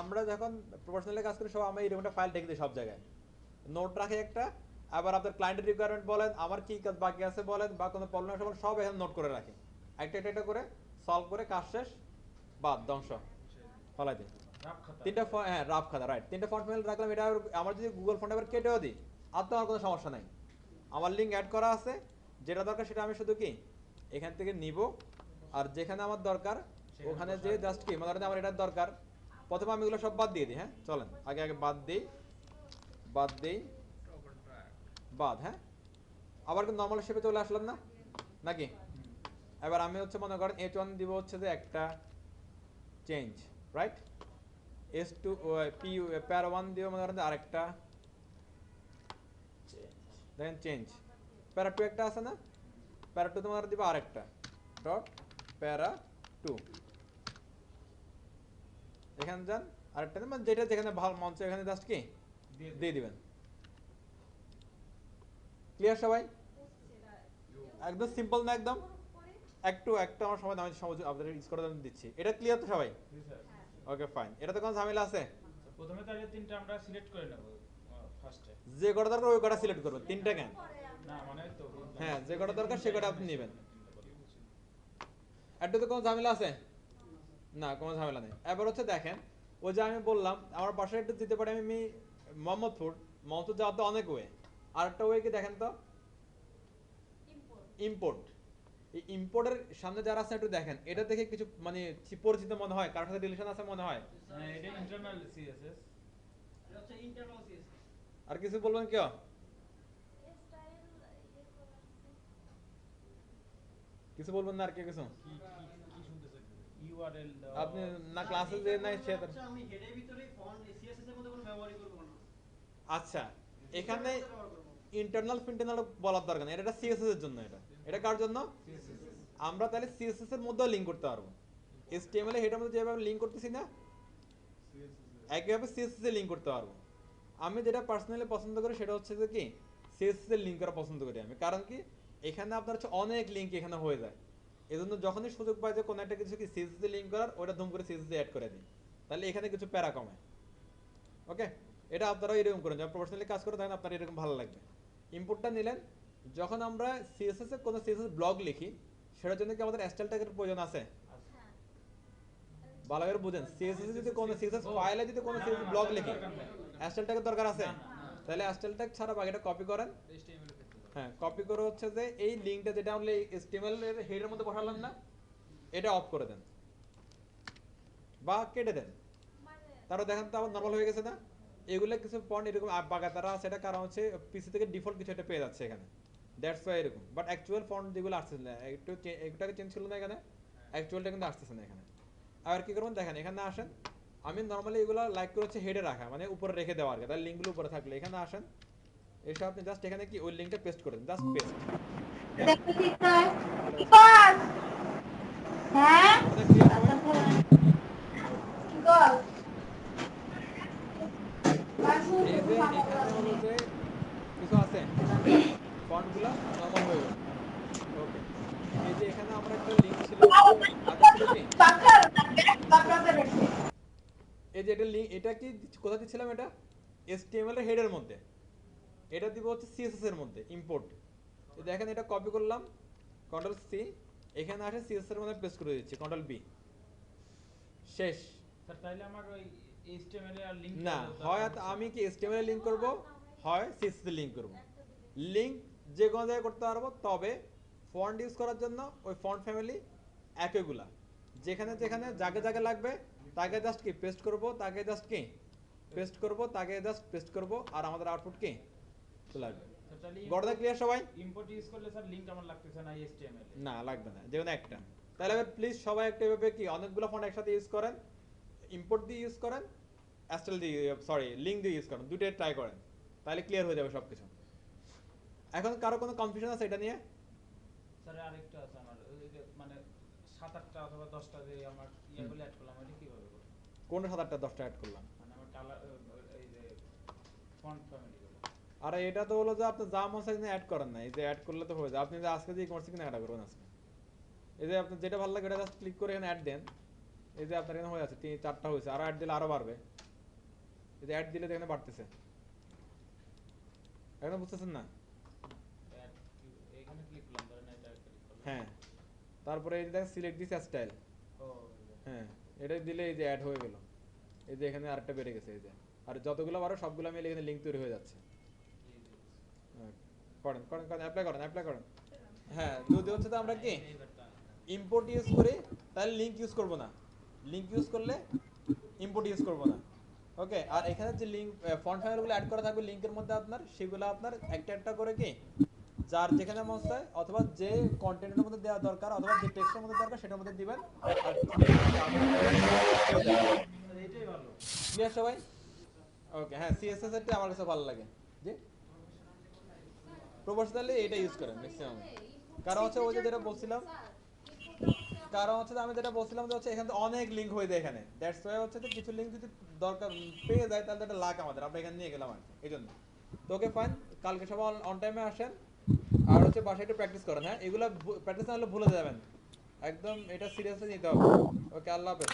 আমরা যখন প্রফেশনালি কাজ করি সব আমরা এরকম একটা ফাইল রেখে দিই সব জায়গায়, নোট রাখি একটা। আবার আপনার ক্লায়েন্টের রিকোয়ারমেন্ট বলেন, আমার কি কাজ বাকি আছে বলেন, বা কোনো প্রবলেম আছে বলেন, সব এখানে নোট করে রাখি, একটা করে সলভ করে কাজ শেষ, বাদ ধ্বংস, ফলাই দিই। রাফ খাতা 3টা হ্যাঁ রাফ খাতা, রাইট। 3টা ফন্ট ফ্যামিলি রাখলাম, এটা আমার যদি গুগল ফন্ট আবার কেটেও দিই আর তো আমার কোনো সমস্যা নাই, আমার লিঙ্ক অ্যাড করা আছে, যেটা দরকার সেটা আমি শুধু কি এখান থেকে নিব, আর যেখানে আমার দরকার ওখানে যে জাস্ট কি মনে করেন আমার এটার দরকার, প্রথমে আমি এগুলো সব বাদ দিয়ে দিই। হ্যাঁ চলেন আগে আগে বাদ দিই, বাদ। হ্যাঁ আবার কিন্তু নর্মাল শেপে চলে আসলাম না নাকি? এবার আমি হচ্ছে মনে করেন H1 দিব হচ্ছে যে একটা চেঞ্জ, রাইট? S2 P প্যারা 1 দিব মনে করেন আরেকটা দেখেন চেঞ্জ। প্যারা 2 একটা আছে না, প্যারা 2 তোমার দিব আরেকটা ডট প্যারা 2, এখানে যান আরেকটা মানে যেটা যেখানে ভালো মঞ্চ এখানে জাস্ট কি দিয়ে দিবেন। ক্লিয়ার সবাই? একদম সিম্পল না একদম? একটু আমার সময় আমি আপনাদের ইউজ করে দিচ্ছি। এটা ক্লিয়ার তো সবাই? Okay fine. এটাতে কোনো ঝামেলা আছে? প্রথমে তাহলে তিনটা আমরা সিলেক্ট করে নেব ফার্স্টে। যে কটা দরকার ওই কটা সিলেক্ট করবেন, তিনটা কেন? না মানে তো হ্যাঁ যে কটা দরকার সে কটা আপনি নেবেন। এটাতে কোনো ঝামেলা আছে? না কোনো ঝামেলা নেই। এবার হচ্ছে দেখেন ওই যে আমি বললাম আমার বাসায় একটু দিতে পারি আমি মোহাম্মদপুর যাওয়ার তো অনেক ওয়ে, আর একটা ওয়ে কি দেখেন তো ইম্পোর্ট। এই ইম্পোর্টের সামনে যারা আছে একটু দেখেন, এটা দেখে কিছু মানে পরিচিত মনে হয়, কারোর সাথে রিলেশন আছে মনে হয়? হ্যাঁ এটা ইন্টারনাল সিএসএস, এটা হচ্ছে ইন্টারনাল সিএসএস। আর কিছু বলবেন কেউ? কিছু বলবেন না আর কেউ কিছু? কি শুনতেছেন? ইউআরএল আপনি না ক্লাসে যে নাই সে আচ্ছা আমি হেডের ভিতরে ফন্ট সিএসএস এর মধ্যে কোনো ব্যবহারই করব না। আচ্ছা এখানে ইন্টারনাল ফিন্টারনাল বলার দরকার নেই, এটা সিএসএস এর জন্য। এটা কার জন্য? আমরা তাহলে সিএসএস এর মধ্যেও লিংক করতে পারবো। এইচটিএমএল এর হেডের মধ্যে যেভাবে লিংক করতেছি না একইভাবে সিএসএস এ লিংক করতে পারবো। আমি যেটা পার্সোনালি পছন্দ করি সেটা হচ্ছে যে কি সিএসএস এর লিংক করা পছন্দ করি আমি, কারণ কি এখানে আপনার হচ্ছে অনেক লিংক এখানে হয়ে যায়। এজন্য যখনই সুযোগ পাই যে কোনো একটা কিছু কি সিএসএস এ লিংক করার, ওটা ধুম করে সিএসএস এ অ্যাড করে দিই, তাহলে এখানে কিছু প্যারা কমে। ওকে এটা আপনারা এরকম করেন, যখন প্রফেশনালি কাজ করে তখন আপনার এরকম ভালো লাগবে। ইম্পোর্টটা নিলেন, যখন আমরা সিএসএস এ কোনো সিএসএস ব্লগ লিখি সেটার জন্য কি আমাদের স্টাইল ট্যাগের প্রয়োজন আছে? ভালো করে বুঝেন, সিএসএস যদি কোনো সিএসএস ফাইলে যদি কোনো সিএসএস ব্লগ লিখি স্টাইল ট্যাগের দরকার আছে? তাহলে স্টাইল ট্যাগ ছাড়া বাকিটা কপি করেন। হ্যাঁ কপি করে হচ্ছে যে এই লিংকটা যেটা আমরা HTML এর হেডের মধ্যে বসালাম না এটা অফ করে দেন বা কেটে দেন, তারপর দেখেন তো আবার নরমাল হয়ে গেছে না? এগুলো কিছু পয়েন্ট এরকম বাগাতারা আছে, এটা কারণ হচ্ছে পিসি থেকে ডিফল্ট কিছু একটা পেয়ে যাচ্ছে এখানে, দ্যাটস ওয়াই এরকম। বাট অ্যাকচুয়াল ফন্ট যেগুলো আসছে না একটুটাকে চেঞ্জ ছিল না এখানে, অ্যাকচুয়ালটা কিন্তু আসতেছে না এখানে। আর কি করবেন দেখেন এখানে আসেন, আমি নরমালি এগুলো লাইক করে হচ্ছে হেডে রাখা মানে উপরে রেখে দেওয়া আর কি, তাহলে লিঙ্কগুলো উপরে থাকলে এখানে আসেন, এসে আপনি জাস্ট এখানে কি ওই লিঙ্কটা পেস্ট করেন, জাস্ট পেস্ট। হ্যাঁ এই যে এখানে হলো যে কিছু আছে ফন্টগুলো নরমাল হয়ে গেল। ওকে এই যে এখানে আমরা একটা লিংক ছিল আগে ছিল কি এই যে এটা লিংক, এটা কি কোথা দিছিলাম? এটা HTML এর হেডের মধ্যে, এটা দিব হচ্ছে CSS এর মধ্যে ইম্পোর্ট। দেখেন এটা কপি করলাম কন্ট্রোল সি, এখানে আসে CSS এর মধ্যে পেস্ট করে দিচ্ছি কন্ট্রোল বি, শেষ। স্যার তাহলে আমার ওই এইচটিএমএল এর লিংক না হয় আমি কি HTML এর লিংক করব, হয় CSS এর লিংক করব। লিংক যে কোনো জায়গায় করতে পারবো, তবে ফন্ট ইউজ করার জন্য ওই ফন্ট ফ্যামিলি একইগুলা, যেখানে যেখানে জায়গা জায়গা লাগবে তাকে জাস্ট কি পেস্ট করব, তাকে জাস্ট কি পেস্ট করব, তাকে জাস্ট পেস্ট করব, আর আমাদের আউটপুট কি চলে আসবে। গড়দা ক্লিয়ার সবাই? ইম্পোর্ট ইউজ করলে স্যার লিংক আমার লাগতেছে না এইচটিএমএল এ। না লাগবে না, যেকোনো একটা। তাহলে এবার প্লিজ সবাই একটা এভাবে কি অনেকগুলো ফন্ট একসাথে ইউজ করেন, ইম্পোর্ট দিয়ে ইউজ করেন, অ্যাস্টেল দিয়ে লিংক দিয়ে ইউজ করেন, দুটোই ট্রাই করেন, তাহলে ক্লিয়ার হয়ে যাবে সবকিছু। এখন কারো কোনো কনফিউশন আছে এটা নিয়ে? স্যার আরেকটা আছে আমার ওই যে মানে 7-8টা অথবা 10টা যে আমার ইয়াগুলো অ্যাড করলাম এটা কিভাবে করব? কোনটা 7-8টা 10টা অ্যাড করলাম? মানে আমার কালার এই যে ফন্ট ফ্যামিলি গুলো। আর এটা তো হলো যে আপনি যা মন চায় অ্যাড করেন না, এই যে অ্যাড করলে তো হয়ে যায়। আপনি যে আজকে যে ই-কমার্স কেনাকাটা করবেন আজকে, এই যে আপনি যেটা ভালো লাগে এটা জাস্ট ক্লিক করে এখানে অ্যাড দেন, এই যে আপনার এখানে হয়ে আছে 3-4টা হয়েছে, আরো অ্যাড দিলে আরো বাড়বে। এই যে অ্যাড দিলে এখানে বাড়তেছে, এখন বুঝতেছেন না? এখানে ক্লিক করলাম ধরেন এটা ক্লিক করলাম। হ্যাঁ তারপরে এই যে দেখেন সিলেক্ট দিস স্টাইল, ও হ্যাঁ এটা দিলে এই যে অ্যাড হয়ে গেল, এই যে এখানে আরেকটা বেড়ে গেছে, এই যে আর যতগুলো বারো সবগুলো মিলে এখানে লিংক তৈরি হয়ে যাচ্ছে। করেন করেন করেন অ্যাপ্লাই করেন হ্যাঁ যদি হচ্ছে তো আমরা কি এইবারটা ইম্পোর্ট ইউজ করি তাহলে লিংক ইউজ করব না, লিংক ইউজ করলে ইম্পোর্ট ইউজ করব না। ওকে, আর এখানে যে লিংক ফন্ট ফ্যামিলিগুলো অ্যাড করা থাকবে লিংকের মধ্যে আপনার, সেগুলো আপনার একটা একটা করে কি যার যেখানে মন চায় অথবা যে কন্টেন্টের মধ্যে দেওয়া দরকার অথবা যে টেক্সটের মধ্যে দরকার সেটার মধ্যে দিবেন। আর এইটাই ভালো। ক্লিয়ার সবাই? ওকে, হ্যাঁ সিএসএস এরটা আমার কাছে ভালো লাগে জি, প্রফেশনালি এটা ইউজ করেন ম্যাক্সিমাম। কারণ হচ্ছে ওই যে যেটা বলছিলাম, কারণ হচ্ছে আমি যেটা বলছিলাম যে হচ্ছে এখানে তো অনেক লিংক হয়ে যায় এখানে, দ্যাটস ওয়াই হচ্ছে যে কিছু লিংক যদি দরকার পেয়ে যায় তাহলে এটা লাগ আমাদের, আমরা এখানে নিয়ে গেলাম আর এই জন্য। তো ওকে ফাইন, কালকে সবাই অন টাইমে আসেন আর হচ্ছে বাসায় একটু প্র্যাকটিস করেন। হ্যাঁ এগুলো প্র্যাকটিস না হলে ভুলে যাবেন একদম, এটা সিরিয়াসলি নিতে হবে। ওকে, আল্লাহ হাফেজ।